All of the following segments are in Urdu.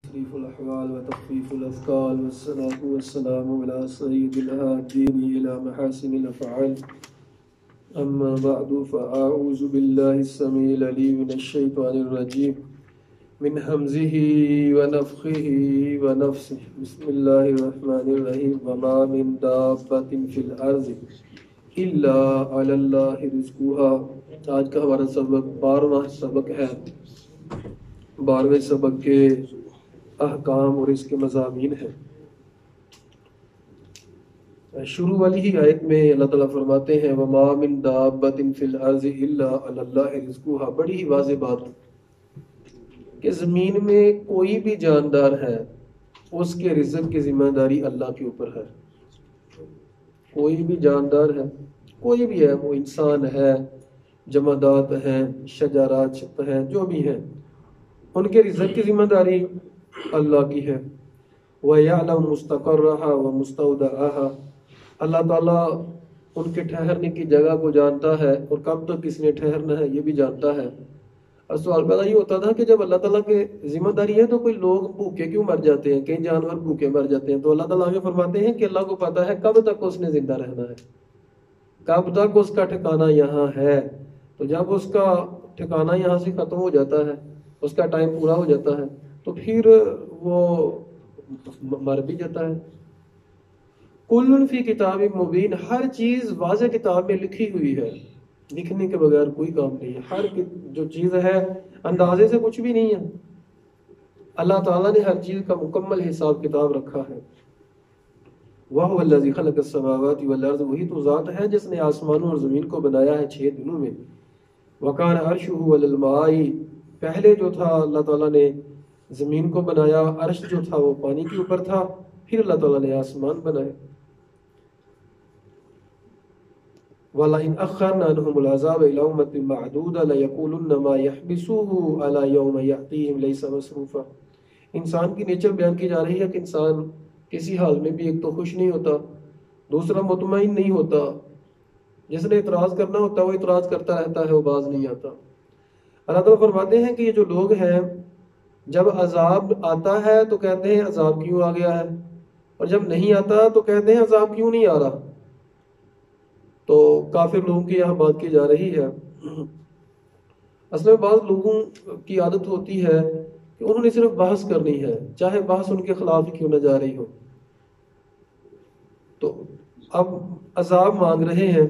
تصريف الأحوال وتخفيف الأثقال والصلاة والسلام على سيد الهادين إلى محاسن الأفعال. أما بعد فأعوذ بالله السميع العليم من الشيطان الرجيم من همزه ونفخه ونفسه. بسم الله الرحمن الرحيم. وما من دابة في الأرض إلا على الله رزقها. آج کا ہمارا سبق 12واں سبق ہے. 12ویں سبق کے احکام اور اس کے مضامین ہیں. شروع والی ہی آیت میں اللہ تعالیٰ فرماتے ہیں وَمَا مِن دَابَّةٍ فِي الْأَرْضِ إِلَّا عَلَى اللَّهِ رِزْقُهَا. بڑی ہی واضح بات کہ زمین میں کوئی بھی جاندار ہے اس کے رزق کی ذمہ داری اللہ کے اوپر ہے. کوئی بھی جاندار ہے، کوئی بھی ہے، وہ انسان ہے، جمادات ہیں، شجرات ہیں، جو بھی ہیں، ان کے رزق کی ذمہ داری اللہ کی ہے. وَيَعْلَمُ مُسْتَقَرَّهَا وَمُسْتَوْدَعَهَا. اللہ تعالیٰ ان کے ٹھہرنے کی جگہ کو جانتا ہے اور کب تک کس نے ٹھہرنا ہے یہ بھی جانتا ہے. اور سوال پیدا یہ ہوتا تھا کہ جب اللہ تعالیٰ کے ذمہ داری ہے تو کوئی لوگ بھوکے کیوں مر جاتے ہیں، کئی جانور بھوکے مر جاتے ہیں. تو اللہ تعالیٰ آگے فرماتے ہیں کہ اللہ کو پتا ہے کب تک اس نے زندہ رہنا ہے، کب تک اس کا ٹھکانہ یہاں ہے. تو جب اس کا ٹھکانہ یہاں سے ختم ہو جاتا ہے، اس کا ٹائم پورا ہو جاتا ہے، تو پھر وہ مر بھی جاتا ہے. کل فی کتاب مبین. ہر چیز واضح کتاب میں لکھی ہوئی ہے، لکھنے کے بغیر کوئی کام نہیں ہے. ہر جو چیز ہے اندازے سے کچھ بھی نہیں ہے. اللہ تعالیٰ نے ہر چیز کا مکمل حساب کتاب رکھا ہے. وَهُوَ الَّذِي خَلَقَ السَّمَاوَاتِ وَالْأَرْضَ. وہی تو ذات ہے جس نے آسمانوں اور زمین کو بنایا ہے 6 دنوں میں. وَكَانَ عَرْشُهُ عَلَى الْمَاءِ. پہلے جو تھا اللہ تعالیٰ نے زمین کو بنایا، عرش جو تھا وہ پانی کے اوپر تھا، پھر اللہ تعالیٰ نے آسمان بنائے. وَلَئِنْ أَخَّرْنَا عَنْهُمُ الْعَذَابَ إِلَىٰ أُمَّةٍ مَّعْدُودَةٍ لَيَقُولُنَّ مَا يَحْبِسُهُ عَلَىٰ يَوْمَ يَأْتِيهِمْ لَيْسَ مَصْرُوفًا. انسان کی نیچر بیان کی جا رہی ہے کہ انسان کسی حال میں بھی ایک تو خوش نہیں ہوتا، دوسرا مطمئن نہیں ہوتا. جس نے اعتراض کرنا ہوتا ہے وہ اعتراض کرتا رہتا ہے، وہ باز نہیں آتا. اللہ تعالیٰ فرماتے ہیں کہ یہ جو لوگ ہیں جب عذاب آتا ہے تو کہتے ہیں عذاب کیوں آ گیا ہے، اور جب نہیں آتا تو کہتے ہیں عذاب کیوں نہیں آ رہا. تو کافر لوگوں کی یہاں بات کی جا رہی ہے. اصل میں بعض لوگوں کی عادت ہوتی ہے کہ انہوں نے صرف بحث کرنی ہے، چاہے بحث ان کے خلاف ہی کیوں نہ جا رہی ہو. تو اب عذاب مانگ رہے ہیں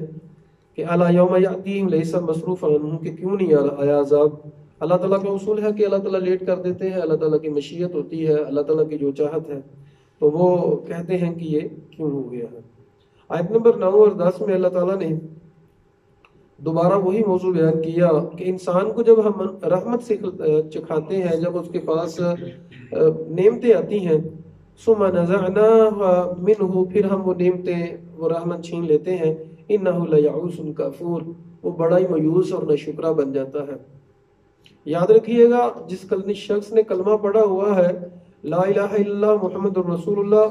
کہ الا یوم یاتیہم لیس مصروفا عنہم، کہ کیوں نہیں آیا عذاب. اللہ تعالیٰ کا اصول ہے کہ اللہ تعالیٰ لیٹ کر دیتے ہیں، اللہ تعالیٰ کی مشیت ہوتی ہے، اللہ تعالیٰ کی جو چاہت ہے تو وہ کہتے ہیں کہ یہ کیوں ہو گیا ہے. آیت نمبر 9 اور 10 میں اللہ تعالیٰ نے دوبارہ وہی موضوع بیان کیا کہ انسان کو جب ہم رحمت سے چکھاتے ہیں، جب اس کے پاس نعمتیں آتی ہیں، ثم نزعناها منه، پھر ہم وہ نعمتیں، وہ رحمت چھین لیتے ہیں، انه لیعوس کفور، وہ بڑا ہی مایوس اور ناشکرا بن جاتا ہے. یاد رکھیے گا جس شخص نے کلمہ پڑھا ہوا ہے لا الہ الا اللہ محمد الرسول اللہ،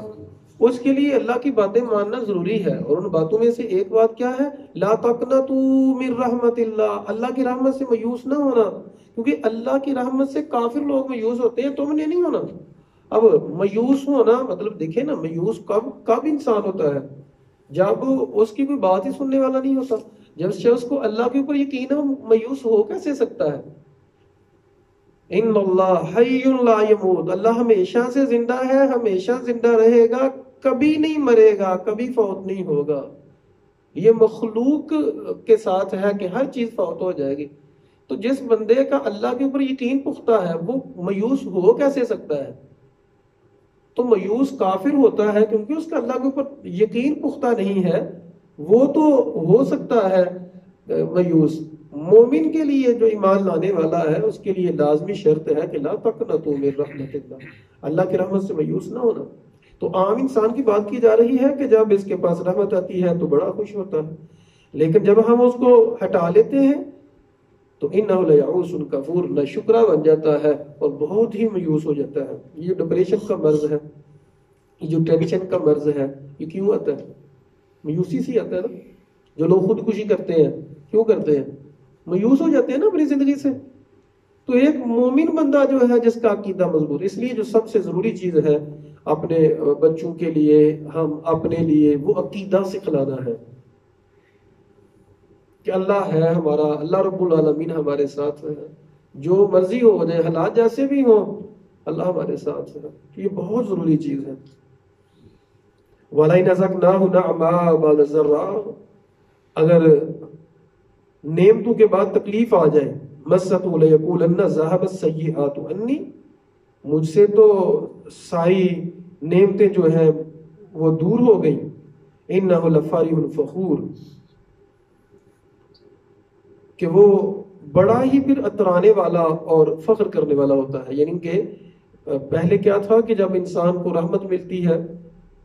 اس کے لیے اللہ کی باتیں ماننا ضروری ہے. اور ان باتوں میں سے ایک بات کیا ہے؟ لا تقنطوا من رحمت اللہ. اللہ کی رحمت سے مایوس نہ ہونا، کیونکہ اللہ کی رحمت سے کافر لوگ مایوس ہوتے ہیں، تم نے نہیں ہونا. اب مایوس ہونا مطلب دیکھیں نا، مایوس کب انسان ہوتا ہے؟ جب اس کی کوئی بات ہی سننے والا نہیں ہوتا. جب شخص کو اللہ کے اوپر یقین ہے، مایوس ہو کیسے سکتا ہے؟ ان اللہ حی لا یموت. اللہ ہمیشہ سے زندہ ہے، ہمیشہ زندہ رہے گا، کبھی نہیں مرے گا، کبھی فوت نہیں ہوگا. یہ مخلوق کے ساتھ ہے کہ ہر چیز فوت ہو جائے گی. تو جس بندے کا اللہ کے اوپر یقین پختہ ہے وہ مایوس ہو کیسے سکتا ہے؟ تو مایوس کافر ہوتا ہے کیونکہ اس کا اللہ کے اوپر یقین پختہ نہیں ہے. وہ تو ہو سکتا ہے مایوس. مومن کے لیے جو ایمان لانے والا ہے اس کے لیے لازمی شرط ہے کہ لا تقنطوا من رحمت اللہ، اللہ کی رحمت سے مایوس نہ ہونا. تو عام انسان کی بات کی جا رہی ہے کہ جب اس کے پاس رحمت آتی ہے تو بڑا خوش ہوتا ہے، لیکن جب ہم اس کو ہٹا لیتے ہیں تو انہ لیعوس کفور، ناشکرا بن جاتا ہے اور بہت ہی مایوس ہو جاتا ہے. یہ ڈپریشن کا مرض ہے، یہ جو ٹینشن کا مرض ہے، یہ کیوں آتا ہے؟ مایوسی سے آتا ہے نا. جو لوگ خودکشی کرتے ہیں کیوں کرتے ہیں؟ مایوس ہو جاتے ہیں نا اپنی زندگی سے. تو ایک مومن بندہ جو ہے جس کا عقیدہ مضبوط، اس لیے جو سب سے ضروری چیز ہے اپنے بچوں کے لیے، ہم اپنے لیے، وہ عقیدہ سکھلانا ہے کہ اللہ ہے ہمارا، اللہ رب العالمین ہمارے ساتھ ہے، جو مرضی ہو جائے، حالات جیسے بھی ہوں، اللہ ہمارے ساتھ ہے. یہ بہت ضروری چیز ہے. وَلَئِنْ أَذَقْنَاهُ نَعْمَاءَ بَعْدَ ضَرَّاءٍ، اگر نعمتوں کے بعد تکلیف آ جائے، مَسَّتْهُ لَيَقُولَنَّ ذَهَبَ السَّيِّئَاتُ عَنِّي، مجھ سے تو ساری نعمتیں جو ہیں وہ دور ہو گئیں. إِنَّهُ لَفَرِحٌ فَخُورٌ، کہ وہ بڑا ہی پھر اترانے والا اور فخر کرنے والا ہوتا ہے. یعنی کہ پہلے کیا تھا کہ جب انسان کو رحمت ملتی ہے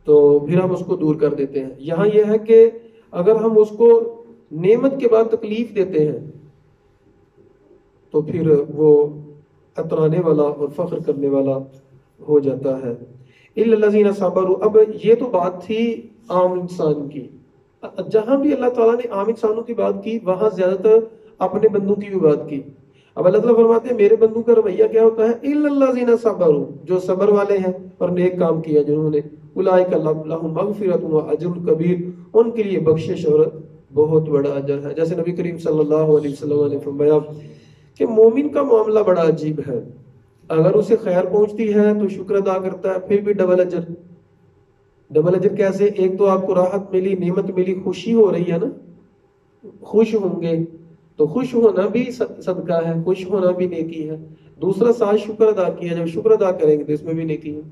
تو پھر ہم اس کو دور کر دیتے ہیں. یہاں یہ ہے کہ اگر ہم اس کو نعمت کے بعد تکلیف دیتے ہیں تو پھر وہ اترانے والا اور فخر کرنے والا ہو جاتا ہے. إِلَّا الَّذِينَ صَبَرُوا، اب یہ تو بات تھی عام انسان کی. جہاں بھی اللہ تعالیٰ نے عام انسانوں کی بات کی وہاں زیادہ تر اپنے بندوں کی بھی بات کی. اب اللہ تعالیٰ فرماتے ہیں میرے بندوں کا رویہ کیا ہوتا ہے؟ إِلَّا الَّذِينَ صَبَرُوا، جو صبر والے ہیں اور نیک کام کیا جنہوں نے، أُولَٰئِكَ لَهُم مَغْفِرَةٌ وَأَجْرٌ كَبِيرٌ، ان کے لیے بخشش اور بہت بڑا اجر ہے. جیسے نبی کریم صلی اللہ علیہ وسلم نے فرمایا کہ مومن کا معاملہ بڑا عجیب ہے، اگر اسے خیر پہنچتی ہے تو شکر ادا کرتا ہے، پھر بھی ڈبل اجر. ڈبل اجر کیسے؟ ایک تو آپ کو راحت ملی، نعمت ملی، خوشی ہو رہی ہے نا، خوش ہوں گے تو خوش ہونا بھی صدقہ ہے، خوش ہونا بھی نیکی ہے. دوسرا ساتھ شکر ادا کیا، جب شکر ادا کریں گے تو اس میں بھی نیکی ہے،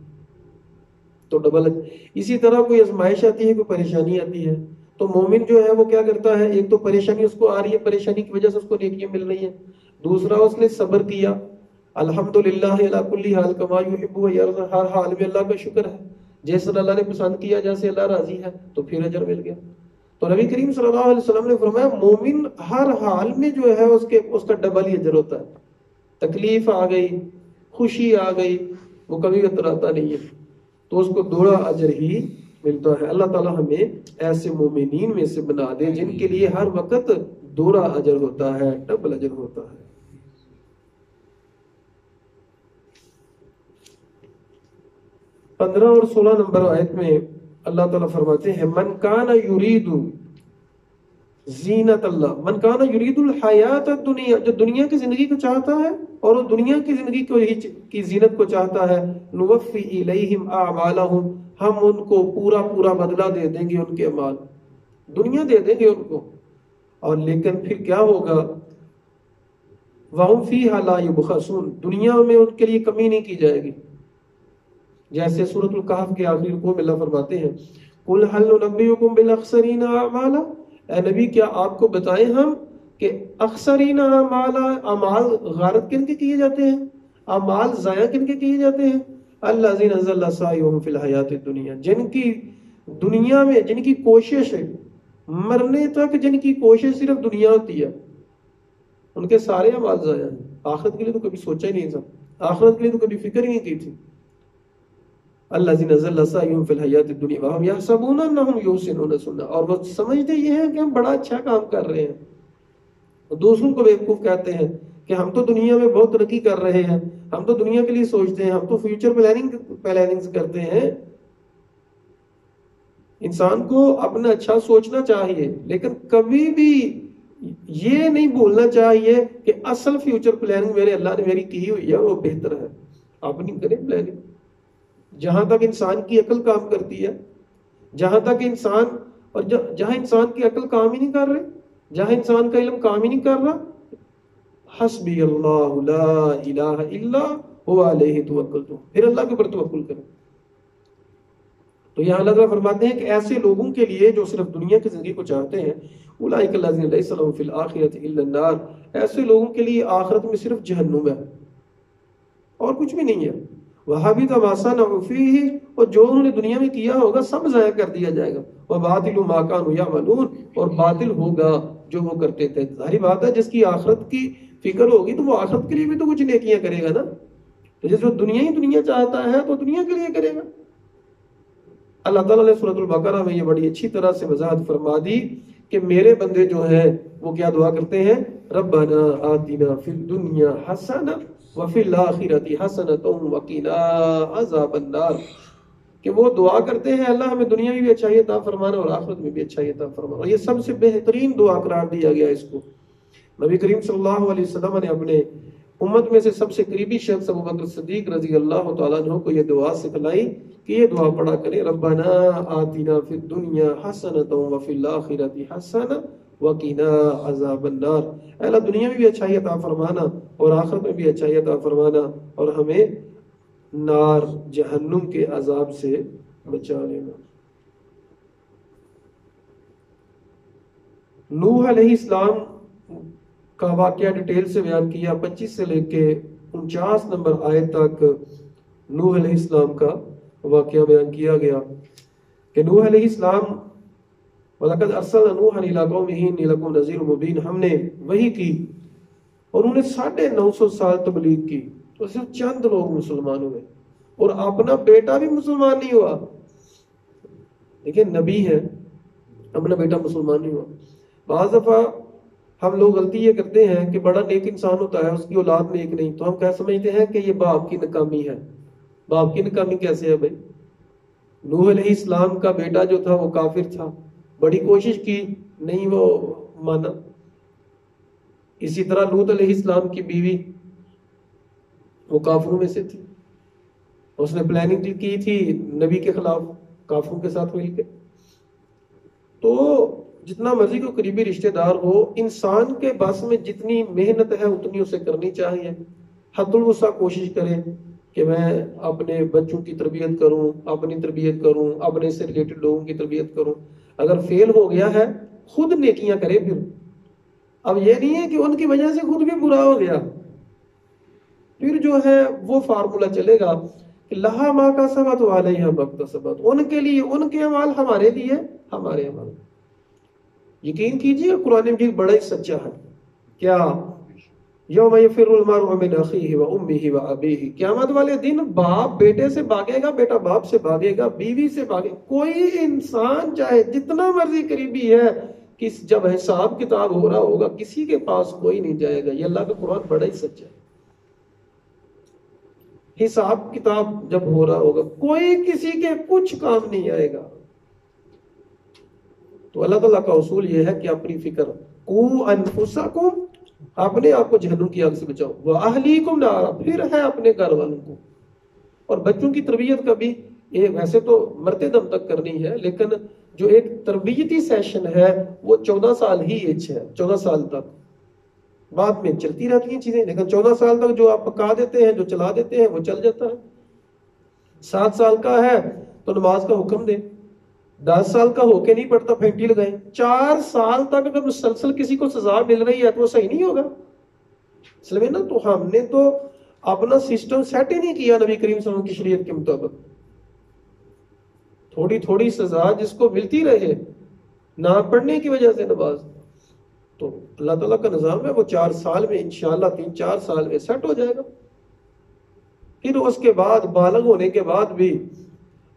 تو ڈبل اجر. اسی طرح کوئی آزمائش آتی ہے، کوئی پریشانی آتی ہے تو مومن جو ہے وہ کیا کرتا ہے؟ ایک تو پریشانی اس کو آ رہی ہے، پریشانی کی وجہ سے اس کو نیکیاں مل رہی ہیں. دوسرا اس نے صبر کیا، الحمدللہ علی کل حال کما یحب و یرضی، ہر حال میں اللہ کا شکر ہے، جیسا اللہ نے پسند کیا، جیسے اللہ راضی ہے، تو پھر اجر مل گیا. تو نبی کریم صلی اللہ علیہ وسلم نے فرمایا مومن ہر حال میں جو ہے اس کا ڈبل ہی اجر ہوتا ہے. تکلیف آ گئی، خوشی آ گئی، وہ کبھی اتراتا نہیں ہے، تو اس کو دوڑا اجر ہی ملتا ہے. اللہ تعالی ہمیں ایسے مومنین میں سے بنا دے جن کے لیے ہر وقت دوڑا اجر ہوتا ہے، ڈبل اجر ہوتا ہے. پندرہ اور 16 نمبر آیت میں اللہ تعالیٰ فرماتے ہیں من کان یرید زینت اللہ، من کان یرید الحیات الدنیا، جو دنیا کی زندگی کو چاہتا ہے اور وہ دنیا کی زندگی کی زینت کو چاہتا ہے، نوفی الیہم اعمالہم، ہم ان کو پورا پورا بدلہ دے دیں گے، ان کے اعمال دنیا دے دیں گے ان کو. اور لیکن پھر کیا ہوگا؟ وَهُمْ فِيهَا لَا يُبْخَسُونَ، دنیا میں ان کے لیے کمی نہیں کی جائے گی. جیسے سورۃ الکہف کے آخری رکوع میں اللہ فرماتے ہیں قُلْ هَلْ نُنَبِّئُكُم بِالْأَخْسَرِينَ أَعْمَالًا، اے نبی کیا آپ کو بتائیں ہم کہ اخسرین اعمال غارت کن کے کیے جاتے ہیں، اعمال ضائع کن کے کیے جاتے ہیں؟ الذین ضل سعیہم فی الحیات الدنیا، جن کی دنیا میں جن کی کوشش ہے، مرنے تک جن کی کوشش صرف دنیا ہوتی ہے، ان کے سارے اعمال ضائع ہیں. آخرت کے لیے تو کبھی سوچا ہی نہیں تھا، آخرت کے لیے تو کبھی فکر ہی نہیں کی تھی. الذین ضل سعیہم فی الحیات الدنیا وہم یحسبون انہم یحسنون صنعا، اور وہ سمجھتے یہ ہیں کہ ہم بڑا اچھا کام کر رہے ہیں. دوسروں کو بیوقوف کہتے ہیں کہ ہم تو دنیا میں بہت ترقی کر رہے ہیں، ہم تو دنیا کے لیے سوچتے ہیں، ہم تو فیوچر پلاننگ کرتے ہیں. انسان کو اپنا اچھا سوچنا چاہیے لیکن کبھی بھی یہ نہیں بولنا چاہیے کہ اصل فیوچر پلاننگ میرے اللہ نے میری کی ہوئی ہے وہ بہتر ہے. آپ نہیں کریں پلاننگ. جہاں تک انسان کی عقل کام کرتی ہے، جہاں تک انسان اور جہاں انسان کی عقل کام ہی نہیں کر رہے، جہاں انسان کا علم کام ہی نہیں کر رہا، حسبی اللہ لا الہ الا هو علیہ توکلت، پھر اللہ کے اوپر توکل کریں. تو یہاں اللہ تعالیٰ فرماتے ہیں کہ ایسے لوگوں کے لیے جو صرف دنیا کی زندگی کو چاہتے ہیں، اولئک الذین لیس لہم فی الآخرۃ الا النار، ایسے لوگوں کے لیے آخرت میں صرف جہنم ہے اور کچھ بھی نہیں ہے. وَحَبِطَ مَا صَنَعُوا فِيهِ، اور جو انہوں نے دنیا میں کیا ہوگا سب ضائع کر دیا جائے گا. وَبَاطِلُ مَا كَانُوا يَعْمَلُونَ، اور باطل ہوگا جو وہ کرتے تھے. ظاہر بات ہے جس کی آخرت کی فکر ہوگی تو وہ آخرت کے لیے بھی تو کچھ نیکیاں کرے گا نا. تو جس وہ دنیا ہی دنیا چاہتا ہے تو دنیا کے لیے کرے گا. اللہ تعالیٰ نے سورۃ البقرہ میں یہ بڑی اچھی طرح سے وضاحت فرما دی کہ میرے بندے جو ہیں وہ کیا دعا کرتے ہیں ربنا آتنا فی الدنیا حسنہ وفی الآخرۃ حسنۃ وقنا عذاب النار، کہ وہ دعا کرتے ہیں اللہ ہمیں دنیا میں بھی اچھائی عطا فرمانا اور آخرت میں بھی اچھائی عطا فرمانا، اور یہ سب سے بہترین دعا قرار دیا گیا اس کو۔ نبی کریم صلی اللہ علیہ وسلم نے اپنے امت میں سے سب سے قریبی شخص ابو بکر صدیق رضی اللہ تعالیٰ عنہ کو یہ دعا سکھلائی کہ یہ دعا پڑھا کریں، ربنا آتنا فی الدنیا حسنۃ وفی الآخرۃ حسنۃ وقنا عذاب النار، اے اللہ دنیا میں بھی اچھائی عطا فرمانا اور آخرت میں بھی اچھائی عطا فرمانا اور ہمیں نار جہنم کے عذاب سے بچا لینا۔ نوح علیہ السلام کا واقعہ ڈیٹیل سے بیان کیا، 25 سے لے کے 49 نمبر آیت تک نوح علیہ السلام کا واقعہ بیان کیا گیا کہ نوح علیہ السلام وَلَقَدْ أَرْسَلْنَا نُوحًا إِلَىٰ قَوْمِهِ إِنِّي لَكُمْ نَذِيرٌ مُبِينٌ، ہم نے وحی کی اور انہوں نے 950 سال تبلیغ کی تو صرف چند لوگ مسلمان ہوئے اور اپنا بیٹا بھی مسلمان نہیں ہوا۔ دیکھیں نبی ہے، اپنا بیٹا مسلمان نہیں ہوا۔ بعض دفعہ ہم لوگ غلطی یہ کرتے ہیں کہ بڑا نیک انسان ہوتا ہے اس کی اولاد نیک نہیں، تو ہم کیا سمجھتے ہیں کہ یہ باپ کی ناکامی ہے۔ باپ کی ناکامی کیسے ہے بھائی؟ نوح علیہ السلام کا بیٹا جو تھا وہ کافر تھا، بڑی کوشش کی نہیں وہ مانا۔ اسی طرح لوط علیہ السلام کی بیوی وہ کافروں میں سے تھی، اس نے پلاننگ کی تھی نبی کے خلاف کافروں کے ساتھ مل کے۔ تو جتنا مرضی کو قریبی رشتہ دار ہو، انسان کے بس میں جتنی محنت ہے اتنی اسے کرنی چاہیے، حد الوسع کوشش کرے کہ میں اپنے بچوں کی تربیت کروں، اپنی تربیت کروں، اپنے سے ریلیٹڈ لوگوں کی تربیت کروں۔ اگر فیل ہو گیا ہے خود نیکیاں کرے، پھر اب یہ نہیں ہے کہ ان کی وجہ سے خود بھی برا ہو گیا، پھر جو ہے وہ فارمولا چلے گا کہ لہا ما کسبت وعلیہا ما اکتسبت، ان کے لیے ان کے اعمال، ہمارے لیے ہمارے اعمال۔ یقین کیجیے قرآن مجید بڑا ہی سچا ہے۔ کیا یوم یفر المرء من اخیہ وامہ وابیہ، قیامت والے دن باپ بیٹے سے بھاگے گا، بیٹا باپ سے بھاگے گا، بیوی سے بھاگے گا، کوئی انسان چاہے جتنا مرضی قریبی ہے، جب حساب کتاب ہو رہا ہوگا کسی کے پاس کوئی نہیں جائے گا۔ یہ اللہ کا قرآن بڑا ہی سچا ہے۔ حساب کتاب جب ہو رہا ہوگا کوئی کسی کے کچھ کام نہیں آئے گا۔ تو اللہ تعالیٰ کا اصول یہ ہے کہ اپنی فکر، قوا انفسکم، اپنے آپ کو جہنم کی آگ سے بچاؤ، واہلیکم نارا، پھر ہے اپنے گھر والوں کو۔ اور بچوں کی تربیت کا بھی ویسے تو مرتے دم تک کرنی ہے، لیکن جو ایک تربیتی سیشن ہے وہ 14 سال ہی ایج ہے، 14 سال تک، بعد میں چلتی رہتی ہیں چیزیں، لیکن 14 سال تک جو آپ پکا دیتے ہیں، جو چلا دیتے ہیں وہ چل جاتا ہے۔ 7 سال کا ہے تو نماز کا حکم دیں، 10 سال کا ہو کے نہیں پڑھتا پھینٹی لگائیں، 4 سال تک اگر مسلسل کسی کو سزا مل رہی ہے تو وہ صحیح نہیں ہوگا۔ اس لیے نا تو ہم نے تو اپنا سسٹم سیٹ ہی نہیں کیا نبی کریم صلی اللہ علیہ وسلم کی شریعت کے مطابق۔ تھوڑی تھوڑی سزا جس کو ملتی رہے نہ پڑھنے کی وجہ سے نماز، تو اللہ تعالیٰ کا نظام ہے وہ 4 سال میں انشاءاللہ 3-4 سال میں سیٹ ہو جائے گا۔ پھر اس کے بعد بالغ ہونے کے بعد بھی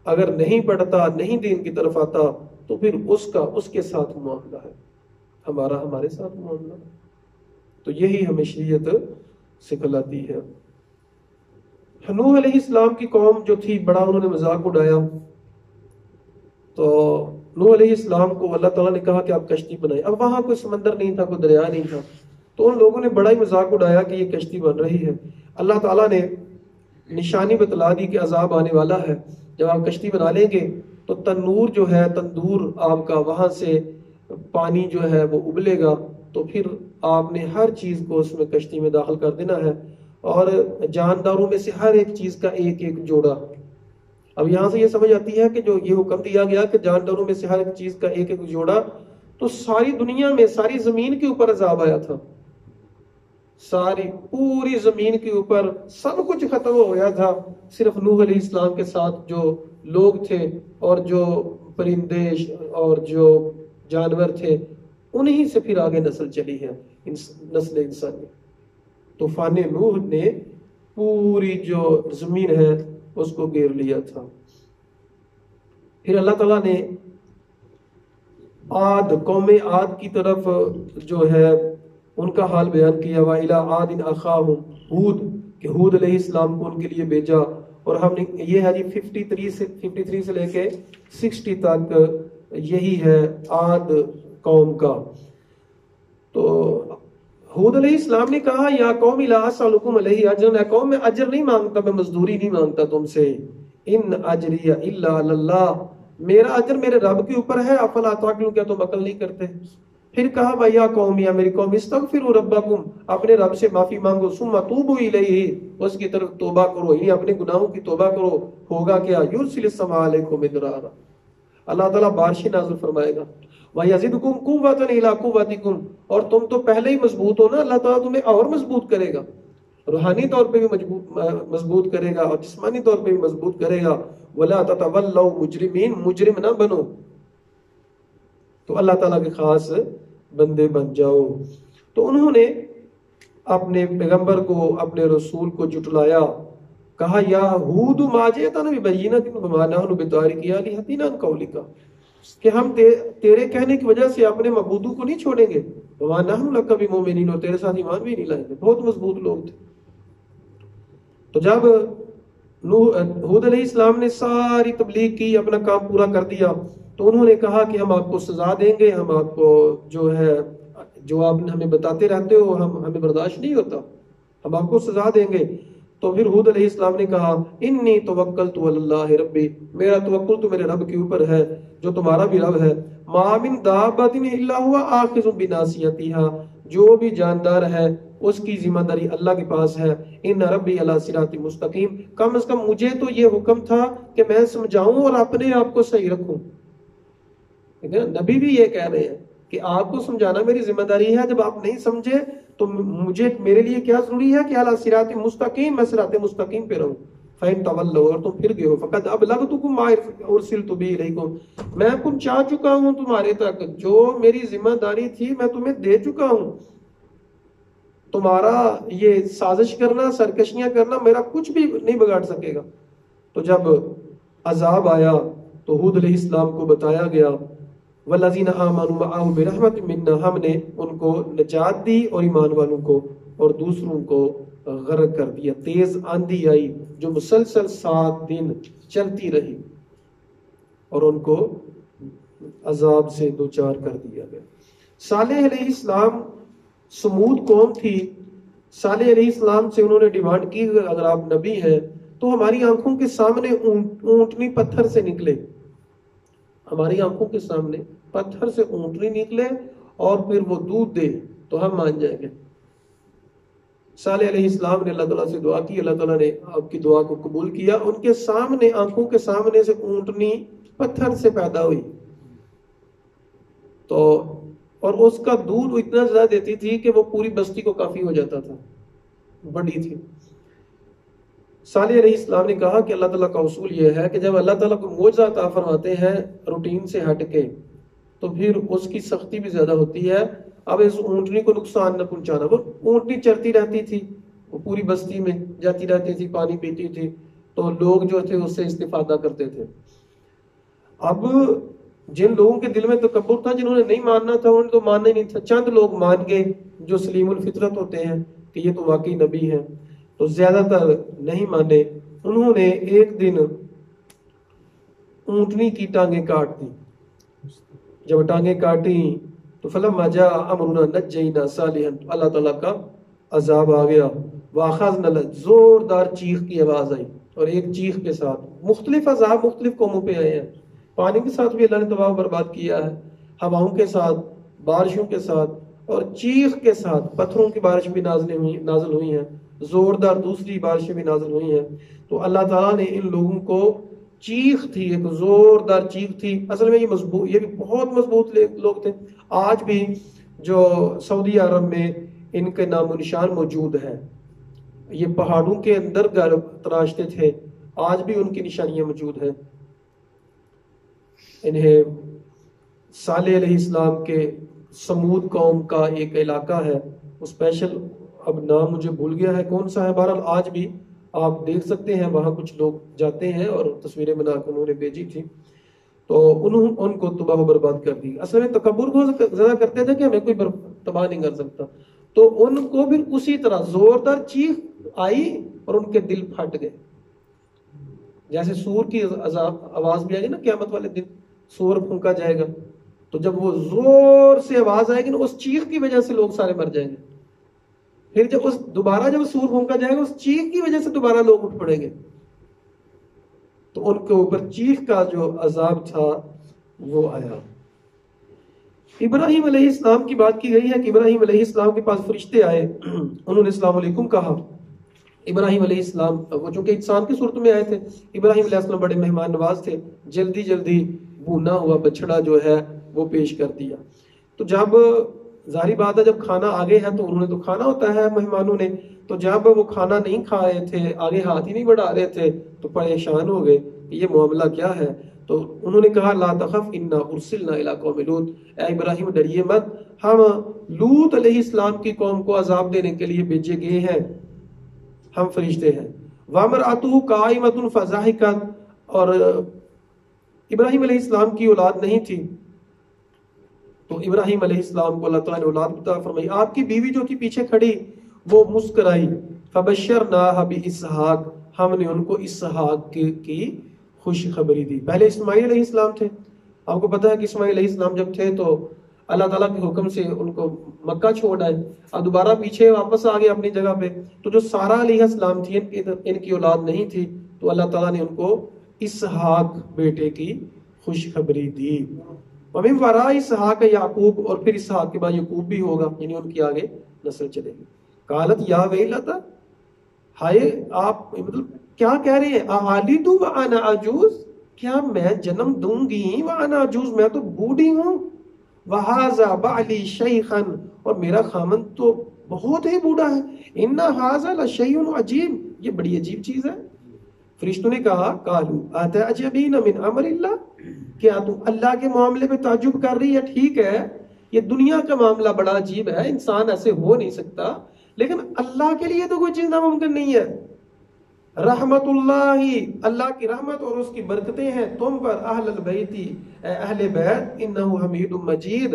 اگر نہیں پڑھتا، نہیں دین کی طرف آتا، تو پھر اس کے ساتھ معاملہ ہے، ہمارا ہمارے ساتھ معاملہ ہے۔ تو یہی ہمیں شریعت سکھلاتی ہے۔ نوح علیہ السلام کی قوم جو تھی بڑا انہوں نے مذاق اڑایا، تو نوح علیہ السلام کو اللہ تعالیٰ نے کہا کہ آپ کشتی بنائیں۔ اب وہاں کوئی سمندر نہیں تھا، کوئی دریا نہیں تھا، تو ان لوگوں نے بڑا ہی مذاق اڑایا کہ یہ کشتی بن رہی ہے۔ اللہ تعالیٰ نے نشانی بتلا دی کہ عذاب آنے والا ہے، جب آپ کشتی بنا لیں گے تو تنور جو ہے، تندور آپ کا، وہاں سے پانی جو ہے وہ ابلے گا، تو پھر آپ نے ہر چیز کو اس میں کشتی میں داخل کر دینا ہے، اور جانداروں میں سے ہر ایک چیز کا ایک ایک جوڑا۔ اب یہاں سے یہ سمجھ آتی ہے کہ جو یہ حکم دیا گیا کہ جانداروں میں سے ہر ایک چیز کا ایک ایک جوڑا، تو ساری دنیا میں، ساری زمین کے اوپر عذاب آیا تھا، ساری پوری زمین کے اوپر سب کچھ ختم ہو گیا تھا، صرف نوح علیہ السلام کے ساتھ جو لوگ تھے اور جو پرندے اور جو جانور تھے انہی سے پھر آگے نسل چلی ہے، نسل انسانی۔ طوفان نوح نے پوری جو زمین ہے اس کو گھیر لیا تھا۔ پھر اللہ تعالیٰ نے قوم عاد کی طرف جو ہے ان کا حال بیان کیا. وَإِلَىٰ عَادٍ أَخَاهُمْ ہود کہ ہود علیہ السلام کو ان کے لیے بھیجا. اور ہم نے یہ ہے جی 53 سے لے کے 60 تک یہی ہے عاد قوم کا. تو ہود علیہ السلام نے کہا یا قوم لا اسألکم علیہ اجرا، اے قوم میں اجر نہیں مانگتا، میں مزدوری نہیں مانگتا تم سے. ان اجری الا علی اللہ، میرا اجر میرے رب کے اوپر ہے. افلا تعقلون، کیا تم عقل نہیں کرتے؟ پھر کہا بھیا قوم یا میری قوم استغفروا ربکم، اپنے رب سے معافی مانگو. ثم توبوا الیہ، اس کی طرف توبہ کرو، یعنی اپنے گناہوں کی توبہ کرو. ہوگا کیا؟ یرسل السماء علیکم مدرارا، اللہ تعالیٰ بارشیں نازل فرمائے گا. وَيَزِدْكُمْ قُوَّةً إِلَىٰ قُوَّتِكُمْ، اور تم تو پہلے ہی مضبوط ہو نا، اللہ تعالیٰ تمہیں اور مضبوط کرے گا، روحانی طور پہ بھی مضبوط کرے گا اور جسمانی طور پہ بھی مضبوط کرے گا. وَلَا تَتَوَلَّوْا مُجْرِمِينَ، مجرم نہ بنو، تو اللہ تعالیٰ کے خاص بندے بن جاؤ. تو انہوں نے اپنے پیغمبر کو، اپنے رسول کو جھٹلایا. کہا یا ہود ما جئتنا ببینۃ وما نحن بتارکی آلہتنا عن قولک، کہ ہم تیرے کہنے کی وجہ سے اپنے معبودوں کو نہیں چھوڑیں گے. وما نحن لک بمؤمنین، اور تیرے ساتھ ایمان بھی نہیں لائیں گے. بہت مضبوط لوگ تھے. تو جب ہود علیہ السلام نے ساری تبلیغ کی، اپنا کام پورا کر دیا، تو انہوں نے کہا کہ ہم آپ کو سزا دیں گے، ہم آپ کو جو ہے جو آپ ہمیں بتاتے رہتے ہو ہمیں برداشت نہیں ہوتا، ہم آپ کو سزا دیں گے. تو پھر ہود علیہ السلام نے کہا انی توکلت علی اللہ ربی، میرا توکل تو میرے رب کے اوپر ہے جو تمہارا بھی رب ہے. ما من دابۃ الا هو آخذ بناصیتها، جو بھی جاندار ہے اس کی ذمہ داری اللہ کے پاس ہے. ان ربی علی صراط مستقیم، کم از کم مجھے تو یہ حکم تھا کہ میں سمجھاؤں اور اپنے آپ کو صحیح رکھوں. نبی بھی یہ کہہ رہے ہیں کہ آپ کو سمجھانا میری ذمہ داری ہے، جب آپ نہیں سمجھے تو میرے لیے کیا ضروری ہے کہ اعلیٰ صراط مستقیم، میں صراط مستقیم پہ رہوں. فَإِن تَوَلَّوْا، اور تم پھر گئے ہو، فَقَدْ أَبْلَغْتُكُم مَا أُرْسِلْتُ بِهِ إِلَيْكُمْ، میں پہنچا چکا ہوں تمہارے تک جو میری ذمہ داری تھی، میں تمہیں دے چکا ہوں. تمہارا یہ سازش کرنا، سرکشیاں کرنا میرا کچھ بھی نہیں بگاڑ سکے گا. تو جب عذاب آیا تو ہود علیہ السلام کو بتایا گیا والذین آمنوا معه برحمت منا، ہم نے ان کو نجات دی اور ایمان والوں کو، اور دوسروں کو غرق کر دیا. تیز آندھی آئی جو مسلسل 7 دن چلتی رہی اور ان کو عذاب سے دوچار کر دیا گیا. صالح علیہ السلام سمود قوم تھی. صالح علیہ السلام سے انہوں نے ڈیمانڈ کی اگر آپ نبی ہیں تو ہماری آنکھوں کے سامنے اونٹنی پتھر سے نکلے، ہماری آنکھوں کے سامنے پتھر سے اونٹنی نکلے اور پھر وہ دودھ دے تو ہم مان جائیں گے. صالح علیہ السلام نے اللہ تعالیٰ سے دعا کی، اللہ تعالیٰ نے آپ کی دعا کو قبول کیا. ان کے سامنے، آنکھوں کے سامنے سے اونٹنی پتھر سے پیدا ہوئی، تو اور اس کا دودھ اتنا زیادہ دیتی تھی کہ وہ پوری بستی کو کافی ہو جاتا تھا، بڑی تھی. صالح علیہ السلام نے کہا کہ اللہ تعالیٰ کا اصول یہ ہے کہ جب اللہ تعالیٰ کو معجزہ عطا فرماتے ہیں روٹین سے ہٹ کے تو پھر اس کی سختی بھی زیادہ ہوتی ہے. اب اس اونٹنی کو نقصان نہ پہنچانا. وہ اونٹنی چرتی رہتی تھی، وہ پوری بستی میں جاتی رہتی تھی، پانی پیتی تھی، تو لوگ جو تھے اس سے استفادہ کرتے تھے. اب جن لوگوں کے دل میں تکبر تھا، جنہوں نے نہیں ماننا تھا انہوں نے تو ماننا ہی نہیں تھا. چند لوگ مان گئے جو سلیم الفطرت ہوتے ہیں کہ یہ تو واقعی نبی ہیں، تو زیادہ تر نہیں مانے. انہوں نے ایک دن اونٹنی کی ٹانگیں کاٹ دی. جب ٹانگیں کاٹی تو فلما جاء امرنا نجینا صالحا، اللہ تعالیٰ کا عذاب آ گیا. واخذنا، زوردار چیخ کی آواز آئی، اور ایک چیخ کے ساتھ مختلف عذاب مختلف قوموں پہ آئے ہیں. پانی کے ساتھ بھی اللہ نے تباہ و برباد کیا ہے، ہواؤں کے ساتھ، بارشوں کے ساتھ، اور چیخ کے ساتھ پتھروں کی بارش بھی نازل ہوئی ہیں، زوردار دوسری بارشیں بھی نازل ہوئی ہیں. تو اللہ تعالیٰ نے ان لوگوں کو چیخ تھی، ایک زوردار چیخ تھی. اصل میں یہ بھی بہت مضبوط لوگ تھے. آج بھی جو سعودی عرب میں ان کے نام و نشان موجود ہے، یہ پہاڑوں کے اندر گھر تراشتے تھے، آج بھی ان کی نشانیاں موجود ہیں. انہیں صالح علیہ السلام کے سمود قوم کا ایک علاقہ ہے، وہ اسپیشل اب نام مجھے بھول گیا ہے کون سا ہے، بہرحال آج بھی آپ دیکھ سکتے ہیں وہاں کچھ لوگ جاتے ہیں اور تصویریں بنا کے انہوں نے بھیجی تھی. تو ان کو تباہ و برباد کر دی. اصل میں تکبر کو زیادہ کرتے تھے کہ ہمیں کوئی تباہ نہیں کر سکتا. تو ان کو بھی اسی طرح زوردار چیخ آئی اور ان کے دل پھٹ گئے. جیسے سور کی آواز بھی آئے گی نا قیامت والے دن، سور پھونکا جائے گا، تو جب وہ زور سے آواز آئے گی نا، اس چیخ کی وجہ سے لوگ سارے مر جائیں گے. پھر جب دوبارہ جب سور پھونکا جائے گا، اس چیخ کی وجہ سے دوبارہ لوگ اٹھ پڑیں گے. تو ان کے اوپر چیخ کا جو عذاب تھا وہ آیا. ابراہیم علیہ السلام کی بات کی گئی ہے کہ ابراہیم علیہ السلام کے پاس فرشتے آئے، انہوں نے السلام علیکم کہا. ابراہیم علیہ السلام وہ چونکہ انسان کی صورت میں آئے تھے، ابراہیم علیہ السلام بڑے مہمان نواز تھے، جلدی جلدی بھونا ہوا بچڑا جو ہے وہ پیش کر دیا. تو جب ظاہری بات ہے جب کھانا آگے ہے تو انہوں نے تو کھانا ہوتا ہے مہمانوں نے، تو جب وہ کھانا نہیں کھا رہے تھے، آگے ہاتھ ہی نہیں بڑھا رہے تھے، تو پریشان ہو گئے کہ یہ معاملہ کیا ہے. تو انہوں نے کہا لا تخف انا ارسلنا الی قوم لوط، اے ابراہیم ڈریے مت، ہم لوط علیہ السلام کی قوم کو عذاب دینے کے لیے بھیجے گئے ہیں، ہم فرشتے ہیں. وامرأتہ قائمۃ فضحکت، اور ابراہیم علیہ السلام کی اولاد نہیں تھی، تو ابراہیم علیہ السلام کو اللہ تعالیٰ نے اولاد عطا فرمائی. آپ کی بیوی جو تھی پیچھے کھڑی وہ مسکرائی. فبشرناہ باسحاق، ہم نے ان کو اسحاق کی خوشخبری دی. پہلے اسماعیل علیہ السلام تھے، آپ کو پتا ہے کہ اسماعیل علیہ السلام جب تھے تو اللہ تعالیٰ کے حکم سے ان کو مکہ چھوڑ آئے، اب دوبارہ پیچھے واپس آ گئے اپنی جگہ پہ. تو جو سارہ علیہ السلام تھی ان کی اولاد نہیں تھی، تو اللہ تعالیٰ نے ان کو اسحاق بیٹے کی خوشخبری دی. ومن وراء اسحاق یعقوب، اور پھر اسحاق کے بعد یعقوب بھی ہوگا، یعنی ان کی آگے نسل چلے گی. قالت یا ویلتا، ہائے آپ مطلب کیا کہہ رہے ہیں، اعالد وانا عجوز، کیا میں جنم دوں گی وانا عجوز، میں تو بوڑھی ہوں، وہذا بعلی شیخا، اور میرا خامن تو بہت ہی بوڑھا ہے، ان ھذا لشیء عجیب، یہ بڑی عجیب چیز ہے. فرشتوں نے کہا قالوا اتعجبین من امر اللہ، کیا تم اللہ کے معاملے پہ تعجب کر رہی ہے؟ ٹھیک ہے یہ دنیا کا معاملہ بڑا عجیب ہے، انسان ایسے ہو نہیں سکتا، لیکن اللہ کے لیے تو کوئی چیز ناممکن نہیں ہے. رحمت اللہ، اللہ کی رحمت اور اس کی برکتیں ہیں تم پر، اہل البیتی، اے اہل بیت، انہ حمید مجید،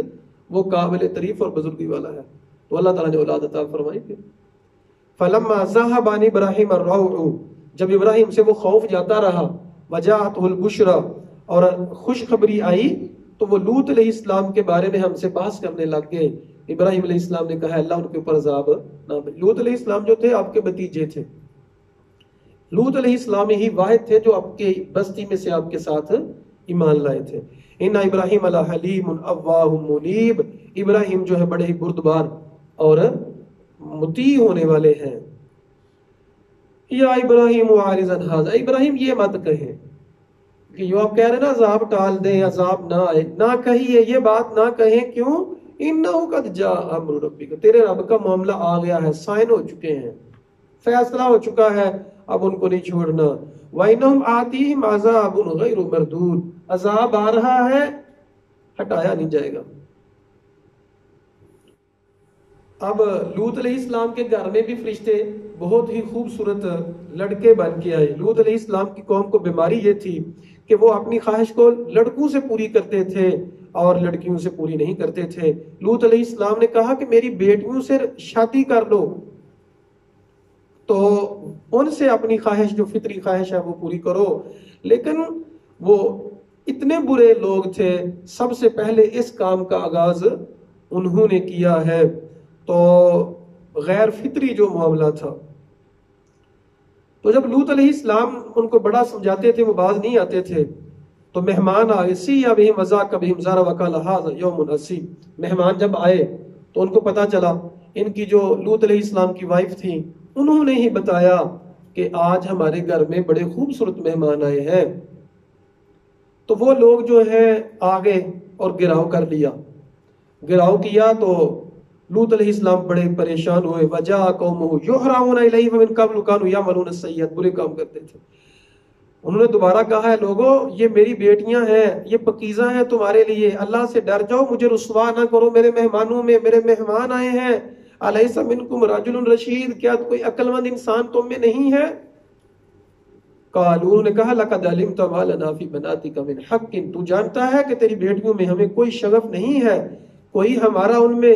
وہ قابل تعریف اور بزرگی والا ہے. تو اللہ تعالیٰ نے اولاد عطا فرمائی. پھر فلما ذهب عن ابراہیم الروع، جب ابراہیم سے وہ خوف جاتا رہا، وجاءته البشرى، اور خوشخبری آئی، تو وہ لوط علیہ السلام کے بارے میں ہم سے بحث کرنے لگ گئے. ابراہیم علیہ السلام نے کہا اللہ ان کے اوپر عذاب نہ دے. لوط علیہ السلام جو تھے آپ کے بھتیجے تھے، لوط علیہ السلام ہی واحد تھے جو آپ کی بستی میں سے آپ کے ساتھ ایمان لائے تھے. ان ابراہیم حلیم اواہ منیب، ابراہیم جو ہے بڑے ہی بردبار اور مطیع ہونے والے ہیں. یا ابراہیم وعارض عن ھذا، ابراہیم یہ مت کہیں کہ جو آپ کہہ رہے ہیں نا عذاب ٹال دیں، عذاب نہ آئے، نہ کہیے یہ بات، نہ کہیں. کیوں؟ انہ قد جاء امر ربک، تیرے رب کا معاملہ آ گیا ہے، سائن ہو چکے ہیں، فیصلہ ہو چکا ہے، اب ان کو نہیں چھوڑنا. وَإِنَّهُمْ آتِيهِمْ عَذَابٌ غَيْرُ مَرْدُودٌ، عذاب آ رہا ہے، ہٹایا نہیں جائے گا. اب لوط علیہ السلام کے گھر میں بھی فرشتے بہت ہی خوبصورت لڑکے بن کے آئے. لوط علیہ السلام کی قوم کو بیماری یہ تھی کہ وہ اپنی خواہش کو لڑکوں سے پوری کرتے تھے اور لڑکیوں سے پوری نہیں کرتے تھے. لوط علیہ السلام نے کہا کہ میری بیٹیوں سے شادی کر لو، تو ان سے اپنی خواہش جو فطری خواہش ہے وہ پوری کرو. لیکن وہ اتنے برے لوگ تھے، سب سے پہلے اس کام کا آغاز انہوں نے کیا ہے. تو غیر فطری جو معاملہ تھا، تو جب لوط علیہ السلام ان کو بڑا سمجھاتے تھے وہ باز نہیں آتے تھے، تو مہمان آئے. سیّا بہم وضاق بہم زرع وقال ھذا یوم عصیب، مہمان جب آئے تو ان کو پتا چلا، ان کی جو لوط علیہ السلام کی وائف تھی انہوں نے ہی بتایا کہ آج ہمارے گھر میں بڑے خوبصورت مہمان آئے ہیں. تو وہ لوگ جو ہیں آگے اور گراؤ کر لیا. گراؤ کیا تو لوط علیہ السلام بڑے پریشان ہوئے. وجاء قومہ یحرعون الیہ ومن قبل كانوا یعملون السیئات، برے کام کرتے تھے. انہوں نے دوبارہ کہا ہے لوگوں یہ میری بیٹیاں ہیں، یہ پکیزہ ہیں تمہارے لیے، اللہ سے ڈر جاؤ، مجھے رسوا نہ کرو میرے مہمانوں میں، میرے مہمان آئے ہیں. الیس منکم رجل رشید، کیا کوئی عقل مند انسان تم میں نہیں ہے؟ قالوا، انہوں نے کہا لقد علمت ما لنا فی بناتک من حق، تو جانتا ہے کہ تیری بیٹیوں میں ہمیں کوئی شغف نہیں ہے، کوئی ہمارا ان میں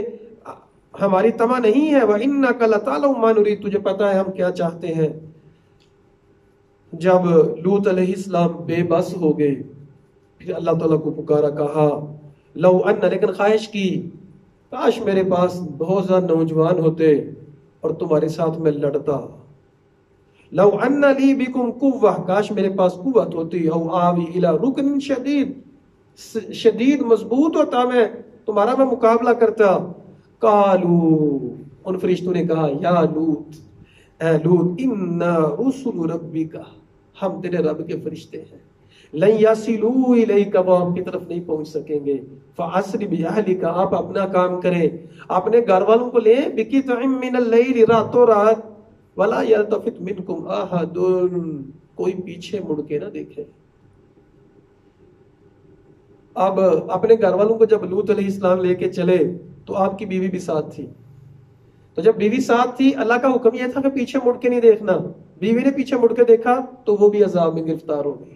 ہماری تما نہیں ہے. وَإِنَّكَ لَتَعْلَمُ مَا نُرِيدُ, تجھے پتا ہے ہم کیا چاہتے ہیں. جب لوط علیہ السلام بے بس ہو گئے, پھر اللہ تعالیٰ کو پکارا, کہا لو ان, لیکن خواہش کی کاش میرے پاس بہت زیادہ نوجوان ہوتے اور تمہارے ساتھ میں لڑتا. لو ان لی بکم قوہ, کاش میرے پاس قوت ہوتی. او آوی الی رکن شدید, شدید مضبوط ہوتا میں, تمہارا میں مقابلہ کرتا. قالو, ان فرشتوں نے کہا, یا لوط, اے لوط, انا رسل ربک, ہم تیرے رب کے فرشتے ہیں. لن یصلوا الیک, وہ آپ کی طرف نہیں پہنچ سکیں گے. فاسر باہلک, آپ اپنا کام کریں, اپنے گھر والوں کو لیں. بقطع من اللیل, راتوں رات. ولا یلتفت منکم احد, کوئی پیچھے مڑ کے نہ دیکھے. اب اپنے گھر والوں کو جب لوط علیہ السلام لے کے چلے تو آپ کی بیوی بھی ساتھ تھی. تو جب بیوی ساتھ تھی, اللہ کا حکم یہ تھا کہ پیچھے مڑ کے نہیں دیکھنا. بیوی نے پیچھے مڑ کے دیکھا تو وہ بھی عذاب میں گرفتار ہو گئی.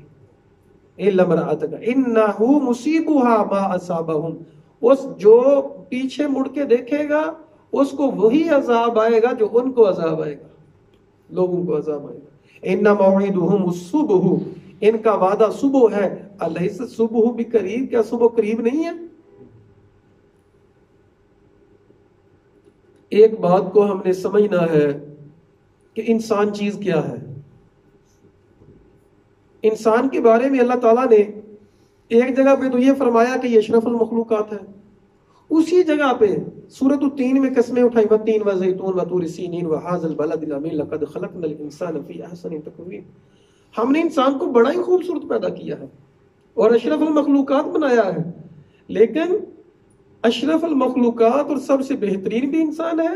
الا امرأتک انہ مصیبها ما اصابہم, اس جو پیچھے مڑ کے دیکھے گا اس کو وہی عذاب آئے گا جو ان کو عذاب آئے گا, لوگوں کو عذاب آئے گا. ان موعدہم الصبح, ان کا وعدہ صبح ہے. الیس الصبح بقریب, کیا صبح قریب نہیں ہے؟ ایک بات کو ہم نے سمجھنا ہے کہ انسان چیز کیا ہے. انسان کے بارے میں اللہ تعالیٰ نے ایک جگہ پہ تو یہ فرمایا کہ یہ اشرف المخلوقات ہے. اسی جگہ پہ سورۃ التین میں قسمیں اٹھائی, والتین والزیتون وطور سینین وہذا البلد الامین لقد خلقنا الانسان فی احسن تقویم. ہم نے انسان کو بڑا ہی خوبصورت پیدا کیا ہے اور اشرف المخلوقات بنایا ہے. لیکن اشرف المخلوقات اور سب سے بہترین بھی انسان ہے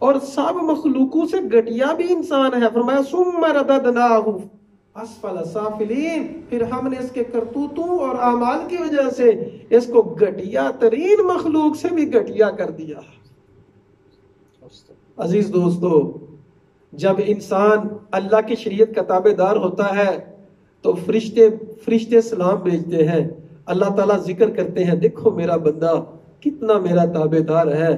اور سب مخلوقوں سے گھٹیا بھی انسان ہے. فرمایا ثم رددناہ اسفل سافلین, پھر ہم نے اس کے کرتوتوں اور اعمال کی وجہ سے اس کو گھٹیا ترین مخلوق سے بھی گھٹیا کر دیا. عزیز دوستو, جب انسان اللہ کی شریعت کا تابع دار ہوتا ہے تو فرشتے سلام بھیجتے ہیں. اللہ تعالیٰ ذکر کرتے ہیں, دیکھو میرا بندہ کتنا میرا تابع دار ہے.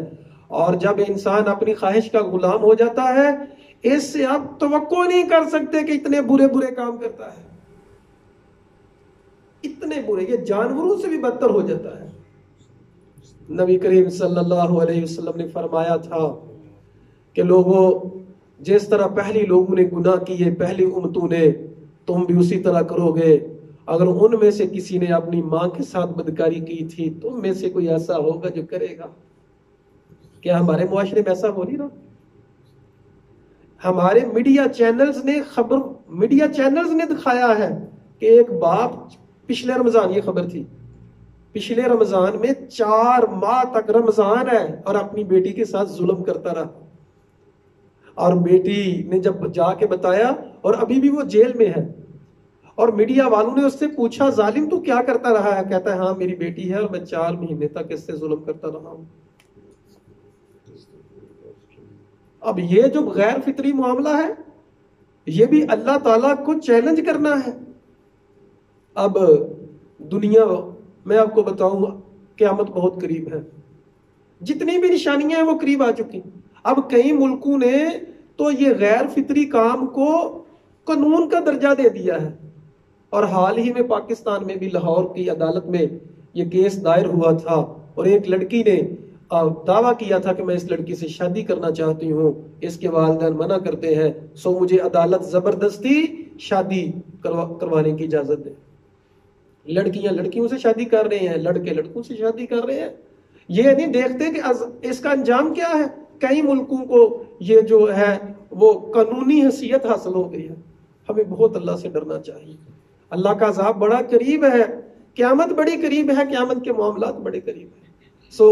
اور جب انسان اپنی خواہش کا غلام ہو جاتا ہے, اس سے آپ توقع نہیں کر سکتے کہ اتنے برے برے کام کرتا ہے, اتنے برے, یہ جانوروں سے بھی بدتر ہو جاتا ہے. نبی کریم صلی اللہ علیہ وسلم نے فرمایا تھا کہ لوگوں, جس طرح پہلی لوگوں نے گناہ کیے, پہلی امتوں نے, تم بھی اسی طرح کرو گے. اگر ان میں سے کسی نے اپنی ماں کے ساتھ بدکاری کی تھی, تم میں سے کوئی ایسا ہوگا جو کرے گا. کیا ہمارے معاشرے میں ایسا ہو نہیں رہا؟ ہمارے میڈیا چینلز نے دکھایا ہے کہ ایک باپ, پچھلے رمضان یہ خبر تھی, پچھلے رمضان میں 4 ماہ تک رمضان ہے اور اپنی بیٹی کے ساتھ ظلم کرتا رہا. اور بیٹی نے جب جا کے بتایا, اور ابھی بھی وہ جیل میں ہے, اور میڈیا والوں نے اس سے پوچھا, ظالم تو کیا کرتا رہا ہے؟ کہتا ہے ہاں میری بیٹی ہے اور میں 4 مہینے تک اس سے ظلم کرتا رہا ہوں. اب یہ جو غیر فطری معاملہ ہے, یہ بھی اللہ تعالیٰ کو چیلنج کرنا ہے. اب دنیا میں آپ کو بتاؤں, قیامت بہت قریب ہے, جتنی بھی نشانیاں ہیں وہ قریب آ چکی. اب کئی ملکوں نے تو یہ غیر فطری کام کو قانون کا درجہ دے دیا ہے. اور حال ہی میں پاکستان میں بھی لاہور کی عدالت میں یہ کیس دائر ہوا تھا, اور ایک لڑکی نے دعویٰ کیا تھا کہ میں اس لڑکی سے شادی کرنا چاہتی ہوں, اس کے والدین منع کرتے ہیں, سو مجھے عدالت زبردستی شادی کروانے کی اجازت دے. لڑکیاں لڑکیوں سے شادی کر رہے ہیں, لڑکے لڑکوں سے شادی کر رہے ہیں. یہ نہیں دیکھتے کہ اس کا انجام کیا ہے. کئی ملکوں کو یہ جو ہے وہ قانونی حیثیت حاصل ہو گئی ہے. ہمیں بہت اللہ سے ڈرنا چاہیے. اللہ کا عذاب بڑا قریب ہے, قیامت بڑی قریب ہے, قیامت کے معاملات بڑے قریب ہیں. سو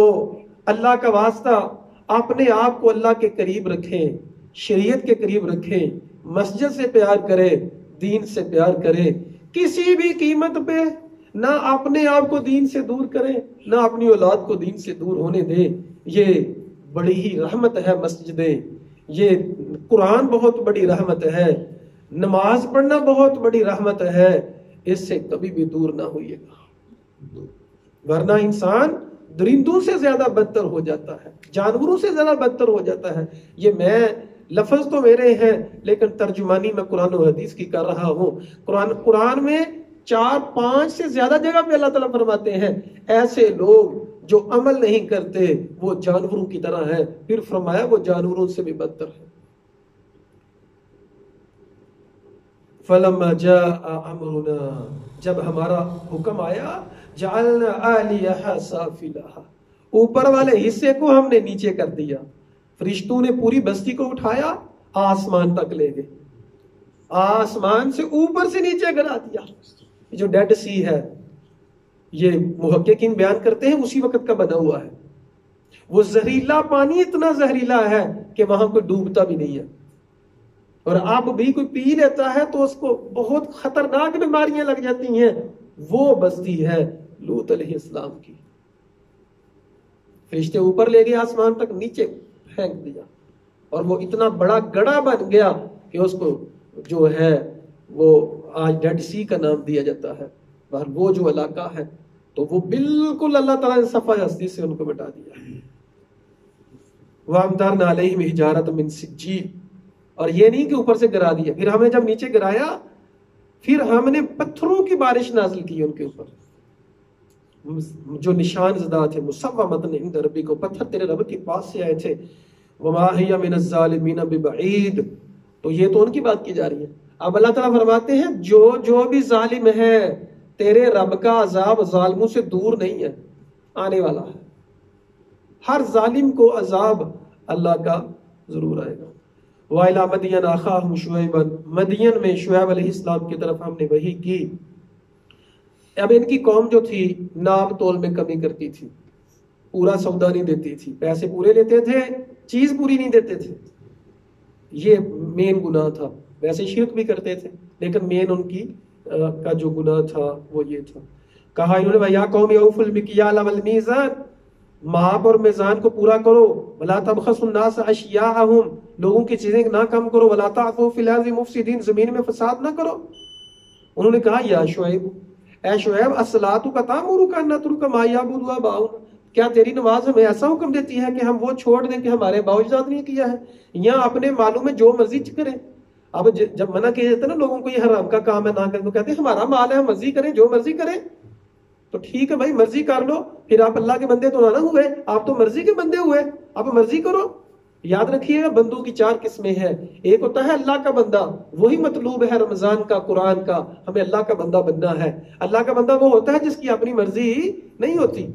اللہ کا واسطہ اپنے آپ کو اللہ کے قریب رکھیں, شریعت کے قریب رکھیں, مسجد سے پیار کریں, دین سے پیار کریں, کسی بھی قیمت پہ نہ اپنے آپ کو دین سے دور کریں, نہ اپنی اولاد کو دین سے دور ہونے دیں. یہ بڑی ہی رحمت ہے مسجدیں, یہ قرآن بہت بڑی رحمت ہے, نماز پڑھنا بہت بڑی رحمت ہے, اس سے کبھی بھی دور نہ ہوئیے گا, ورنہ انسان درندوں سے زیادہ بدتر ہو جاتا ہے، جانوروں سے زیادہ بدتر ہو جاتا ہے۔ یہ میں لفظ تو میرے ہیں لیکن ترجمانی میں قرآن و حدیث کی کر رہا ہوں۔ قرآن میں 4-5 سے زیادہ جگہ پہ اللہ تعالیٰ فرماتے ہیں ایسے لوگ جو عمل نہیں کرتے وہ جانوروں کی طرح ہیں، پھر فرمایا وہ جانوروں سے بھی بدتر ہے۔ فَلَمَّا جَاءَ أَمْرُنَا، جب ہمارا حکم آیا، جَعَلْنَا عَالِيَهَا سَافِلَهَا، اوپر والے حصے کو ہم نے نیچے کر دیا۔ فرشتوں نے پوری بستی کو اٹھایا، آسمان تک لے گئے، آسمان سے اوپر سے نیچے گرا دیا۔ جو ڈیڈ سی ہے، یہ محققین بیان کرتے ہیں اسی وقت کا بنا ہوا ہے۔ وہ زہریلا پانی اتنا زہریلا ہے کہ وہاں کوئی ڈوبتا بھی نہیں ہے، اور اب بھی کوئی پی لیتا ہے تو اس کو بہت خطرناک بیماریاں لگ جاتی ہیں۔ وہ بستی ہے لوط علیہ السلام کی۔ فرشتے اوپر لے گئے آسمان تک، نیچے پھینک دیا، اور وہ اتنا بڑا گڑھا بن گیا کہ اس کو جو ہے وہ آج ڈیڈ سی کا نام دیا جاتا ہے۔ اور وہ جو علاقہ ہے تو وہ بالکل اللہ تعالیٰ نے صفحہ ہستی سے ان کو مٹا دیا۔ وَأَمْطَرْنَا عَلَيْهِمْ حِجَارَةً مِّن سِجِّيلٍ، اور یہ نہیں کہ اوپر سے گرا دیا، پھر ہم نے جب نیچے گرایا پھر ہم نے پتھروں کی بارش نازل کی ان کے اوپر، جو نشان زدہ تھے، مُصَوَّمَةً عِندَ رَبِّكَ، پتھر تیرے رب کے پاس سے آئے تھے۔ وَمَا هِيَ مِنَ الظَّالِمِينَ بِبَعِيدٍ، تو یہ تو ان کی بات کی جا رہی ہے۔ اب اللہ تعالیٰ فرماتے ہیں جو بھی ظالم ہے تیرے رب کا عذاب ظالموں سے دور نہیں ہے، آنے والا ہے۔ ہر ظالم کو عذاب اللہ کا ضرور آئے گا۔ وَإِلَىٰ مَدْيَنَ أَخَاهُمْ شُعَيْبًا، مدین میں شعیب علیہ السلام کی طرف ہم نے وحی کی۔ اب ان کی قوم جو تھی ناب تول میں کمی کرتی تھی، پورا سودا نہیں دیتی تھی، پیسے پورے لیتے تھے، چیز پوری نہیں دیتے تھے۔ یہ مین گناہ تھا، ویسے شرک بھی کرتے تھے لیکن مین ان کی کا جو گناہ تھا وہ یہ تھا۔ کہا انہوں نے وَيَا قَوْمِ أَوْفُوا الْمِكْيَالَ وَالْمِيزَانَ، ماپ اور میزان کو پورا کرو۔ وَلَا تَبْخَسُوا النَّاسَ أَشْيَاءَهُمْ، لوگوں کی چیزیں نہ کم کرو۔ وَلَا تَعْثُوا فِي الْأَرْضِ مُفْسِدِينَ، زمین میں فساد نہ کرو۔ انہوں نے کہا یا شعیب، اے شعیب، الصَّلَاةُ تَأْمُرُكَ أَن نَتْرُكَ مَا يَعْبُدُ آبَاؤُنَا، کیا تیری نماز ہمیں ایسا حکم دیتی ہے کہ ہم وہ چھوڑ دیں کہ ہمارے باؤ اجداد نے کیا ہے، یا اپنے مالوں میں جو مرضی کریں۔ اب جب منع کیا جاتا ہے نا لوگوں کو یہ حرام کا کام ہے نہ کریں، تو کہتے ہیں ہمارا مال ہے، ہم مرضی کریں، جو مرضی کریں۔ تو ٹھیک ہے بھائی، مرضی کر لو، پھر آپ اللہ کے بندے تو نہ ہوئے، آپ تو مرضی کے بندے ہوئے، آپ مرضی کرو۔ یاد رکھیے گا بندوں کی 4 قسمیں ہیں۔ ایک ہوتا ہے اللہ کا بندہ، وہی مطلوب ہے رمضان کا، قرآن کا، ہمیں اللہ کا بندہ بننا ہے۔ اللہ کا بندہ وہ ہوتا ہے جس کی اپنی مرضی نہیں ہوتی،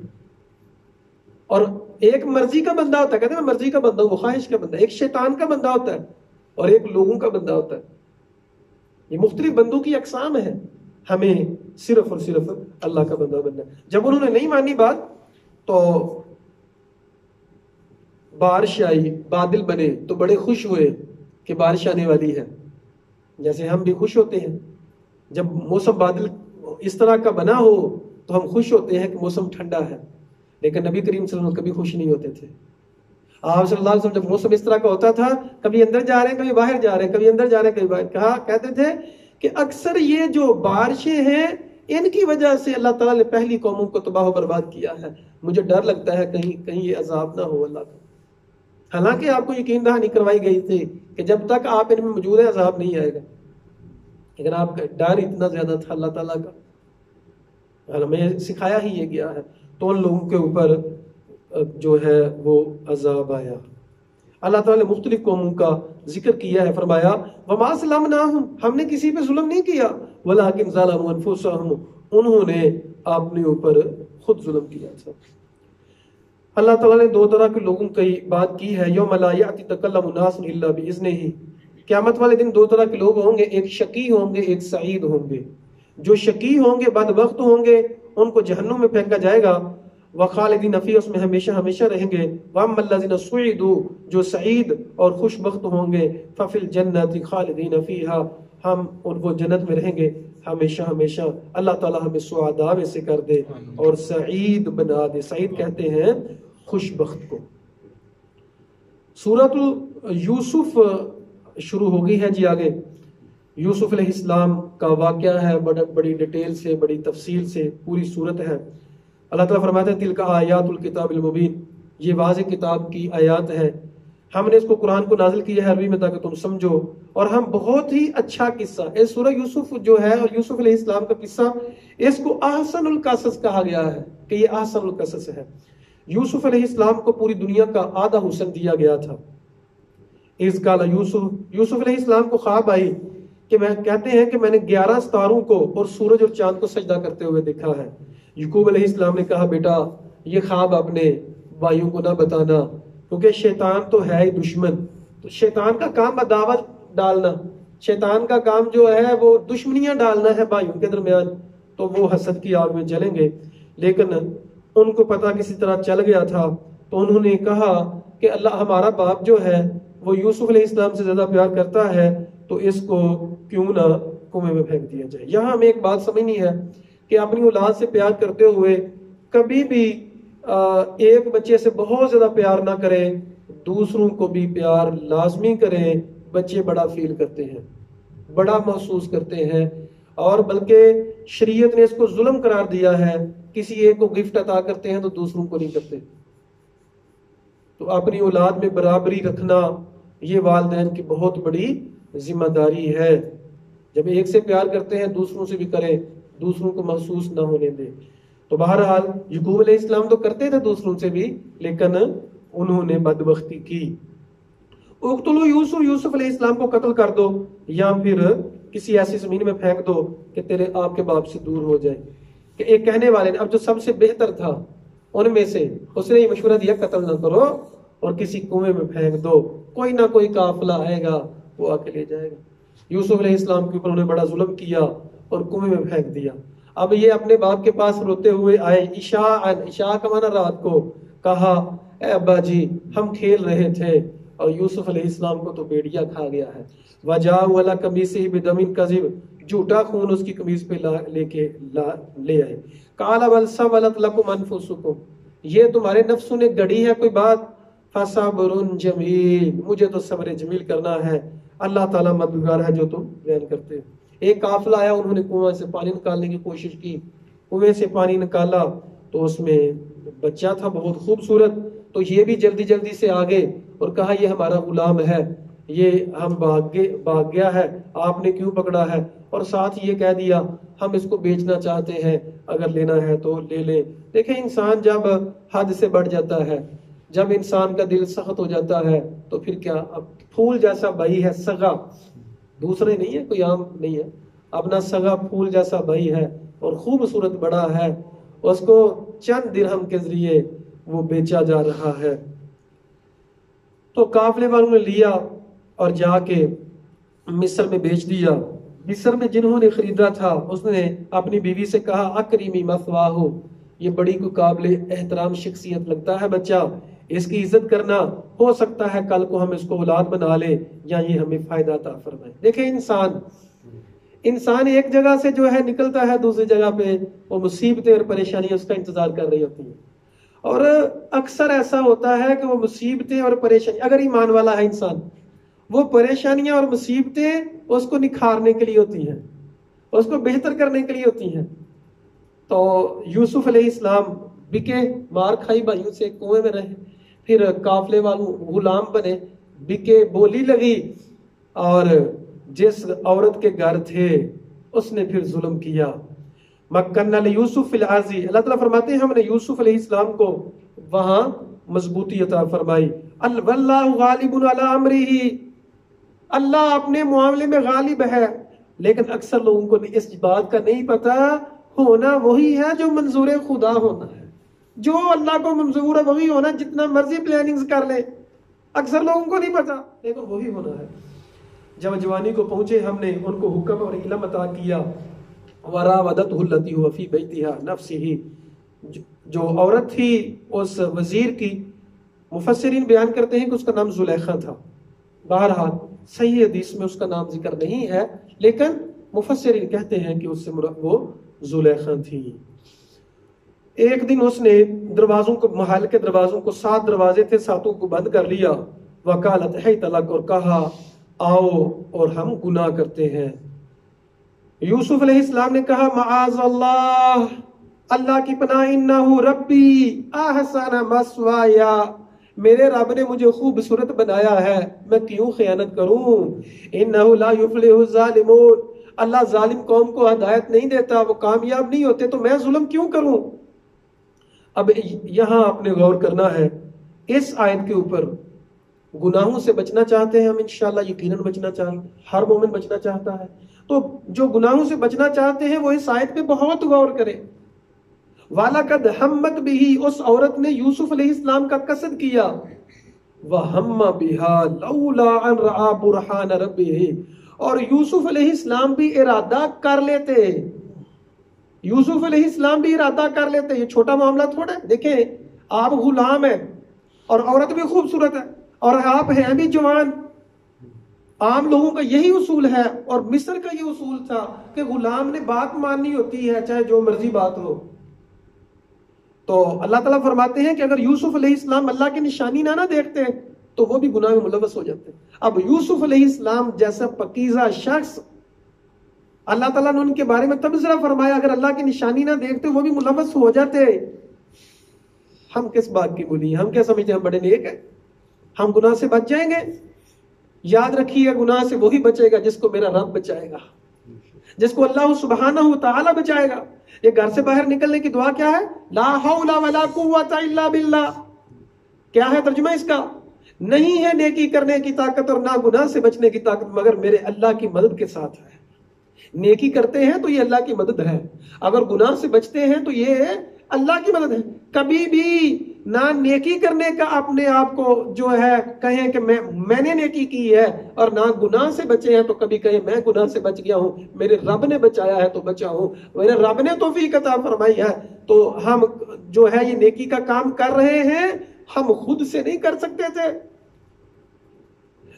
اور ایک مرضی کا بندہ ہوتا ہے، کہتے ہیں میں مرضی کا بندہ ہوں، وہ خواہش کا بندہ۔ ایک شیطان کا بندہ ہوتا ہے اور ایک لوگوں کا بندہ ہوتا ہے۔ یہ مختلف بندوں کی اقسام ہیں، ہمیں صرف اور صرف اللہ کا بندہ بننا ہے۔ جب انہوں نے نہیں مانی بات تو بارش آئی، بادل بنے تو بڑے خوش ہوئے کہ بارش آنے والی ہے، جیسے ہم بھی خوش ہوتے ہیں جب موسم بادل اس طرح کا بنا ہو تو ہم خوش ہوتے ہیں کہ موسم ٹھنڈا ہے۔ لیکن نبی کریم صلی اللہ علیہ وسلم کبھی خوش نہیں ہوتے تھے۔ آپ صلی اللہ علیہ وسلم جب موسم اس طرح کا ہوتا تھا، کبھی اندر جا رہے ہیں کبھی باہر جا رہے ہیں، کبھی اندر جا رہے ہیں کبھی باہر، کہتے تھے کہ اکثر یہ جو بارشیں ہیں ان کی وجہ سے اللہ تعالیٰ نے پہلی قوموں کو تباہ و برباد کیا ہے، مجھے ڈر لگتا ہے کہیں یہ عذاب نہ ہو اللہ کا۔ حالانکہ آپ کو یقین دہانی کروائی گئی تھی کہ جب تک آپ ان میں موجود ہیں عذاب نہیں آئے گا، لیکن آپ کا ڈر اتنا زیادہ تھا اللہ تعالیٰ کا، ہمیں سکھایا ہی یہ گیا ہے، تو ان لوگوں کے اوپر جو ہے وہ عذاب آیا۔ اللہ تعالیٰ نے مختلف قوموں کا ذکر کیا ہے، فرمایا وَمَا ظَلَمْنَاهُمْ، ہم نے کسی پہ ظلم نہیں کیا، وَلَٰكِنْ ظَلَمُوا أَنفُسَهُمْ، انہوں نے اپنے اوپر خود ظلم کیا تھا۔ اللہ تعالیٰ نے 2 طرح کے لوگوں کی بات کی ہے، یوم لا یأتی تکلم الناس الا بإذنہ، قیامت والے دن 2 طرح کے لوگ ہوں گے، ایک شقی ہوں گے، ایک سعید ہوں گے۔ جو شقی ہوں گے، بدبخت ہوں گے، ان کو جہنم میں پھینکا جائے گا، وخالدین فیہا، اس میں ہمیشہ ہمیشہ رہیں گے، واما الذین سعدوا، جو سعید اور خوش بخت ہوں گے، ففی الجنۃ خالدین فیہا، ہم ان کو جنت میں رہیں گے ہمیشہ ہمیشہ۔ اللہ تعالیٰ ہمیں سعداء میں سے کر دے اور سعید بنا دے۔ سعید کہتے ہیں خوش بخت کو۔ سورۃ یوسف شروع ہو گئی ہے جی آگے۔ یوسف علیہ السلام کا واقعہ ہے، بڑی ڈیٹیل سے، بڑی تفصیل سے پوری سورت ہے۔ اللہ تعالیٰ فرماتے ہیں تلک آیات الکتاب المبین، یہ واضح کتاب کی آیات ہے، ہم نے اس کو قرآن کو نازل کیا ہے عربی میں تاکہ تم سمجھو، اور ہم بہت ہی اچھا قصہ، اس سورہ یوسف جو ہے اور یوسف علیہ السلام کا قصہ، اس کو احسن القصص کہا گیا ہے کہ یہ احسن القصص ہے۔ یوسف علیہ السلام کو پوری دنیا کا آدھا حسن دیا گیا تھا۔ اذ قال یوسف علیہ السلام کو خواب آئی کہ کہتے ہیں کہ میں نے 11 ستاروں کو اور سورج اور چاند کو سجدہ کرتے ہوئے دیکھا ہے۔ یعقوب علیہ السلام نے کہا بیٹا یہ خواب اپنے بھائیوں کو نہ بتانا، کیونکہ شیطان تو ہے ہی دشمن، تو شیطان کا کام عداوت ڈالنا، شیطان کا کام جو ہے وہ دشمنیاں ڈالنا ہے بھائیوں کے درمیان، تو وہ حسد کی آگ میں جلیں گے۔ لیکن ان کو پتہ کسی طرح چل گیا تھا، تو انہوں نے کہا کہ اللہ ہمارا باپ جو ہے وہ یوسف علیہ السلام سے زیادہ پیار کرتا ہے، تو اس کو کیوں نہ کنویں میں پھینک دیا جائے۔ یہاں ہمیں ایک بات سمجھنی ہے کہ اپنی اولاد سے پیار کرتے ہوئے کبھی بھی ایک بچے سے بہت زیادہ پیار نہ کریں، دوسروں کو بھی پیار لازمی کریں۔ بچے بڑا فیل کرتے ہیں، بڑا محسوس کرتے ہیں، اور بلکہ شریعت نے اس کو ظلم قرار دیا ہے، کسی ایک کو گفٹ عطا کرتے ہیں تو دوسروں کو نہیں کرتے۔ تو اپنی اولاد میں برابری رکھنا یہ والدین کی بہت بڑی ذمہ داری ہے۔ جب ایک سے پیار کرتے ہیں دوسروں سے بھی کریں، دوسروں کو محسوس نہ ہونے دیں۔ تو بہرحال یعقوب علیہ السلام تو کرتے تھے دوسروں سے بھی، لیکن انہوں نے بدبختی کی۔ اقتلوا یوسف علیہ السلام کو قتل کر دو، یا پھر کسی ایسی زمین میں پھینک دو کہ تیرے آپ کے باپ سے دور ہو جائے۔ کہ ایک کہنے والے نے، اب جو سب سے بہتر تھا ان میں سے، اس نے یہ مشورہ دیا قتل نہ کرو اور کسی کنویں میں پھینک دو، کوئی نہ کوئی قافلہ آئے گا وہ آ کے لے جائے گا۔ یوسف علیہ السلام کے اوپر انہوں نے بڑا ظلم کیا اور کنویں میں پھینک دیا۔ اب یہ اپنے باپ کے پاس روتے ہوئے آئے، عشاء کا معنی رات کو، کہا اے ابا جی ہم کھیل رہے تھے اور یوسف علیہ السلام کو تو بیڑیا کھا گیا ہے۔ وَجَاءُوا عَلَىٰ قَمِيصِهِ بِدَمٍ كَذِبٍ، جھوٹا خون اس کی قمیص پہ لے آئے۔ قَالَ بَلْ سَوَّلَتْ لَكُمْ أَنفُسُكُمْ، یہ تمہارے نفسوں نے گڑھی ہے کوئی بات، فَصَبْرٌ جَمِيلٌ، مجھے تو صبر جمیل کرنا ہے، اللہ تعالیٰ مددگار ہے جو تم بیان کرتے ہو۔ ایک قافلہ آیا، انہوں نے کنویں سے پانی نکالنے کی کوشش کی، کنویں سے پانی نکالا تو اس میں بچہ تھا بہت خوبصورت، تو یہ بھی جلدی جلدی سے آگے اور کہا یہ ہمارا غلام ہے، یہ ہم بھاگ گیا ہے، آپ نے کیوں پکڑا ہے؟ اور ساتھ یہ کہہ دیا ہم اس کو بیچنا چاہتے ہیں، اگر لینا ہے تو لے لیں۔ دیکھیں انسان جب حد سے بڑھ جاتا ہے، جب انسان کا دل سخت ہو جاتا ہے تو پھر کیا، اب پھول جیسا بھائی ہے سگا، دوسرے نہیں ہے، کوئی عام نہیں ہے، اپنا سگا پھول جیسا بھائی ہے اور خوبصورت بڑا ہے، اس کو چند درہم کے ذریعے وہ بیچا جا رہا ہے۔ تو قافلے والوں نے لیا اور جا کے مصر میں بیچ دیا۔ مصر میں جنہوں نے خریدا تھا اس نے اپنی بیوی سے کہا اکریمی مثواہ، یہ بڑی کو قابل احترام شخصیت لگتا ہے بچہ، اس کی عزت کرنا، ہو سکتا ہے کل کو ہم اس کو اولاد بنا لیں یا یہ ہمیں فائدہ عطا فرمائے۔ دیکھیں انسان ایک جگہ سے جو ہے نکلتا ہے دوسری جگہ پہ، وہ مصیبتیں اور پریشانیاں اس کا انتظار کر رہی ہوتی ہیں، اور اکثر ایسا ہوتا ہے کہ وہ مصیبتیں اور پریشانیاں، اگر ایمان والا ہے انسان، وہ پریشانیاں اور مصیبتیں اس کو نکھارنے کے لیے ہوتی ہیں، اس کو بہتر کرنے کے لیے ہوتی ہیں۔ تو یوسف علیہ السلام بکے، مار کھائی بھائیوں سے، کنویں میں رہے، پھر قافلے والوں غلام بنے، بکے، بولی لگی، اور جس عورت کے گھر تھے اس نے پھر ظلم کیا۔ مکننا لیوسف فی الارض، اللہ تعالیٰ فرماتے ہیں ہم نے یوسف علیہ السلام کو وہاں مضبوطی عطا فرمائی۔ واللہ غالب علی امرہ، اللہ اپنے معاملے میں غالب ہے، لیکن اکثر لوگوں کو اس بات کا نہیں پتا، ہونا وہی ہے جو منظور خدا ہونا ہے، جو اللہ کو منظور ہے وہی ہونا، جتنا مرضی پلاننگز کر لے، اکثر لوگوں کو نہیں پتا لیکن وہی ہونا ہے۔ جب جوانی کو پہنچے ہم نے ان کو حکم اور علم عطا کیا۔ وراودته التي هو في بيتها نفسه، جو عورت تھی اس وزیر کی، مفسرین بیان کرتے ہیں کہ اس کا نام زلیخا تھا، بہرحال صحیح حدیث میں اس کا نام ذکر نہیں ہے، لیکن مفسرین کہتے ہیں کہ اس سے مراد وہ زلیخا تھی۔ ایک دن اس نے دروازوں کو، محل کے دروازوں کو، 7 دروازے تھے، 7 کو بند کر لیا۔ وقالت حیت لک، اور کہا آؤ اور ہم گناہ کرتے ہیں۔ یوسف علیہ السلام نے کہا معاذ اللہ، اللہ کی پناہ، انہو ربی احسن مسوایا، میرے رب نے مجھے خوبصورت بنایا ہے، میں کیوں خیانت کروں؟ انہو لا یفلح الظالمون، اللہ ظالم قوم کو ہدایت نہیں دیتا، وہ کامیاب نہیں ہوتے، تو میں ظلم کیوں کروں؟ اب یہاں آپ نے غور کرنا ہے اس آیت کے اوپر۔ گناہوں سے بچنا چاہتے ہیں ہم انشاءاللہ، یقیناً بچنا چاہتے ہیں، ہر مومن بچنا چاہتا ہے، تو جو گناہوں سے بچنا چاہتے ہیں وہ اس آیت پہ بہت غور کریں۔ وَلَقَدْ هَمَّتْ بِهِ، اس عورت نے یوسف علیہ السلام کا قصد کیا، وَهَمَّ بِهَا لَوْلَا أَنْ رَأَىٰ بُرْهَانَ رَبِّهِ، اور یوسف علیہ السلام بھی ارادہ کر لیتے، یوسف علیہ السلام بھی ارادہ کر لیتے، یہ چھوٹا معاملہ تھوڑا ہے۔ دیکھیں آپ غلام ہیں اور عورت بھی خوبصورت ہے اور آپ ہیں بھی جوان، عام لوگوں کا یہی اصول ہے، اور مصر کا یہ اصول تھا کہ غلام نے بات ماننی ہوتی ہے چاہے جو مرضی بات ہو۔ تو اللہ تعالیٰ فرماتے ہیں کہ اگر یوسف علیہ السلام اللہ کی نشانی نہ دیکھتے تو وہ بھی گناہ میں ملوث ہو جاتے۔ اب یوسف علیہ السلام جیسا پاکیزہ شخص، اللہ تعالیٰ نے ان کے بارے میں تبصرہ فرمایا، اگر اللہ کی نشانی نہ دیکھتے وہ بھی ملوث ہو جاتے۔ ہم کس بات کی بولی، ہم کیا سمجھتے ہیں ہم بڑے نیک ہیں، ہم گناہ سے بچ جائیں گے؟ یاد رکھیے گناہ سے وہی بچے گا جس کو میرا رب بچائے گا، جس کو اللہ سبحانہ وتعالی بچائے گا۔ یہ گھر سے باہر نکلنے کی دعا کیا ہے؟ لا حول ولا قوت الا باللہ۔ کیا ہے ترجمہ اس کا؟ نہیں ہے نیکی کرنے کی طاقت اور نہ گناہ سے بچنے کی طاقت مگر میرے اللہ کی مدد کے ساتھ ہے۔ نیکی کرتے ہیں تو یہ اللہ کی مدد ہے، اگر گناہ سے بچتے ہیں تو یہ اللہ کی مدد ہے۔ کبھی بھی نہ نیکی کرنے کا اپنے آپ کو جو ہے کہیں کہ میں نے نیکی کی ہے، اور نہ گناہ سے بچے ہیں تو کبھی کہیں میں گناہ سے بچ گیا ہوں، میرے رب نے بچایا ہے تو بچا ہوں، میرے رب نے توفیق عطا فرمائی ہے۔ تو ہم جو ہے یہ نیکی کا کام کر رہے ہیں، ہم خود سے نہیں کر سکتے تھے۔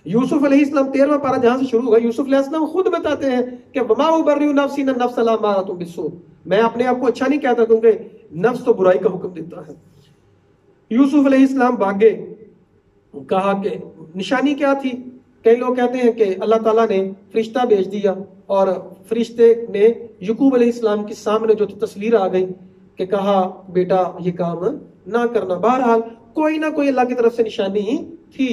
یوسف علیہ السلام 13واں پارہ جہاں سے شروع ہوا، یوسف علیہ السلام خود بتاتے ہیں کہ وما ابرئ نفسی ان النفس لامارۃ بالسوء، میں اپنے آپ کو اچھا نہیں کہتا کیونکہ نفس تو برائی کا حکم دیتا ہے۔ یوسف علیہ السلام بھاگے، کہا کہ نشانی کیا تھی؟ کئی لوگ کہتے ہیں کہ اللہ تعالیٰ نے فرشتہ بھیج دیا اور فرشتے نے یعقوب علیہ السلام کے سامنے جو تصویر آ گئی کہ کہا بیٹا یہ کام نہ کرنا۔ بہرحال کوئی نہ کوئی اللہ کی طرف سے نشانی ہی تھی،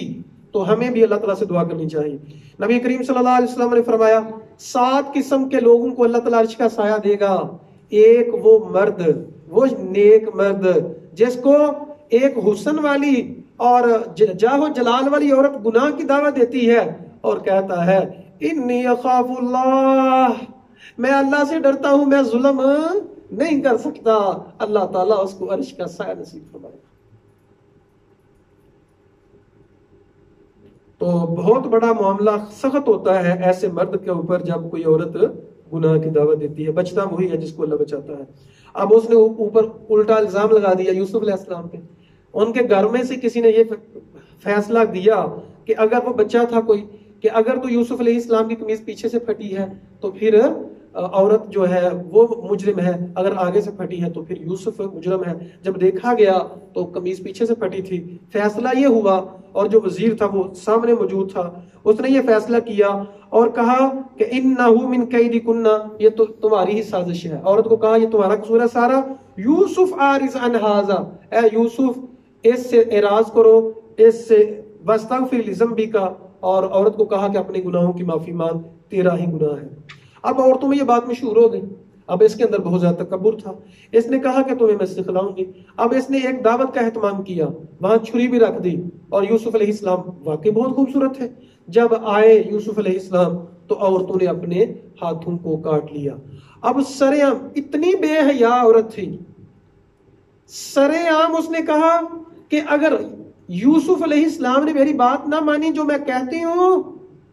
تو ہمیں بھی اللہ تعالیٰ سے دعا کرنی چاہیے۔ نبی کریم صلی اللہ علیہ وسلم نے فرمایا 7 قسم کے لوگوں کو اللہ تعالیٰ عرش کا سایہ دے گا۔ ایک وہ مرد، وہ نیک مرد جس کو ایک حسن والی اور جاہ و جلال والی عورت گناہ کی دعوت دیتی ہے اور کہتا ہے انی اخاف اللہ، میں اللہ سے ڈرتا ہوں، میں ظلم نہیں کر سکتا، اللہ تعالیٰ اس کو عرش کا سایہ نصیب فرمائے۔ تو بہت بڑا معاملہ سخت ہوتا ہے ایسے مرد کے اوپر جب کوئی عورت گناہ کی دعوت دیتی ہے، بچتا وہی ہے جس کو اللہ بچاتا ہے۔ اب اس نے اوپر الٹا الزام لگا دیا یوسف علیہ السلام پہ۔ ان کے گھر میں سے کسی نے یہ فیصلہ دیا کہ اگر وہ بچہ تھا کوئی، کہ اگر تو یوسف علیہ السلام کی قمیض پیچھے سے پھٹی ہے تو پھر عورت جو ہے وہ مجرم ہے، اگر آگے سے پھٹی ہے تو پھر یوسف مجرم ہے۔ جب دیکھا گیا تو قمیض پیچھے سے پھٹی تھی، فیصلہ یہ ہوا، اور جو وزیر تھا وہ سامنے موجود تھا، اس نے یہ فیصلہ کیا اور کہا کہ انہو من کیدکن، یہ تو تمہاری ہی سازش ہے۔ عورت کو کہا یہ تمہارا قصور ہے سارا، یوسف عارض عن ھذا، اے یوسف اس سے اعراض کرو، اس سے واستغفر لذنبک، اور عورت کو کہا کہ اپنے گناہوں کی معافی مانگ، تیرا ہی گناہ ہے۔ اب عورتوں میں یہ بات مشہور ہو گئی، اب اس کے اندر بہت زیادہ تکبر تھا، اس نے کہا کہ تمہیں میں سکھلاؤں گی۔ اب اس نے ایک دعوت کا اہتمام کیا، وہاں چھری بھی رکھ دی، اور یوسف علیہ السلام واقعی بہت خوبصورت تھے، جب آئے یوسف علیہ السلام تو عورتوں نے اپنے ہاتھوں کو کاٹ لیا۔ اب سر عام اتنی بے حیا عورت تھی، سر عام اس نے کہا کہ اگر یوسف علیہ السلام نے میری بات نہ مانی جو میں کہتی ہوں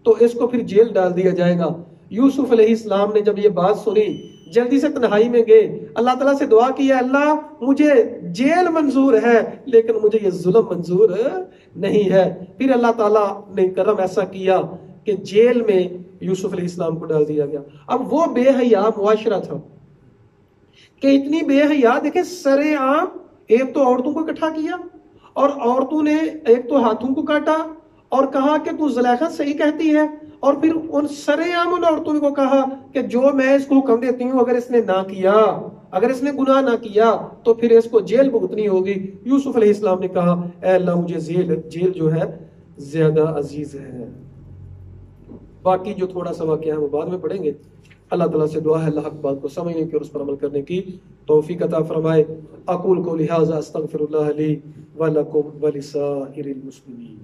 تو اس کو پھر جیل ڈال دیا جائے گا۔ یوسف علیہ السلام نے جب یہ بات سنی جلدی سے تنہائی میں گئے، اللہ تعالیٰ سے دعا کی، اللہ مجھے جیل منظور ہے لیکن مجھے یہ ظلم منظور نہیں ہے۔ پھر اللہ تعالیٰ نے کرم ایسا کیا کہ جیل میں یوسف علیہ السلام کو ڈال دیا گیا۔ اب وہ بے حیا معاشرہ تھا کہ اتنی بے حیا، دیکھیں سر عام ایک تو عورتوں کو اکٹھا کیا، اور عورتوں نے ایک تو ہاتھوں کو کاٹا اور کہا کہ تو زلیخا صحیح کہتی ہے، اور پھر ان سر عام ان عورتوں کو کہا کہ جو میں اس کو حکم دیتی ہوں اگر اس نے نہ کیا اگر اس نے گناہ نہ کیا تو پھر اس کو جیل بھگتنی ہوگی. یوسف علیہ السلام نے کہا اے اللہ مجھے جیل جو ہے زیادہ عزیز ہے. باقی جو تھوڑا سا واقعہ ہے وہ بعد میں پڑھیں گے. اللہ تعالیٰ سے دعا ہے اللہ حق بات کو سمجھنے کی اور اس پر عمل کرنے کی توفیق عطا فرمائے. اقول قولی ھذا استغفر اللہ لی ولکم ولسائر المسلمین.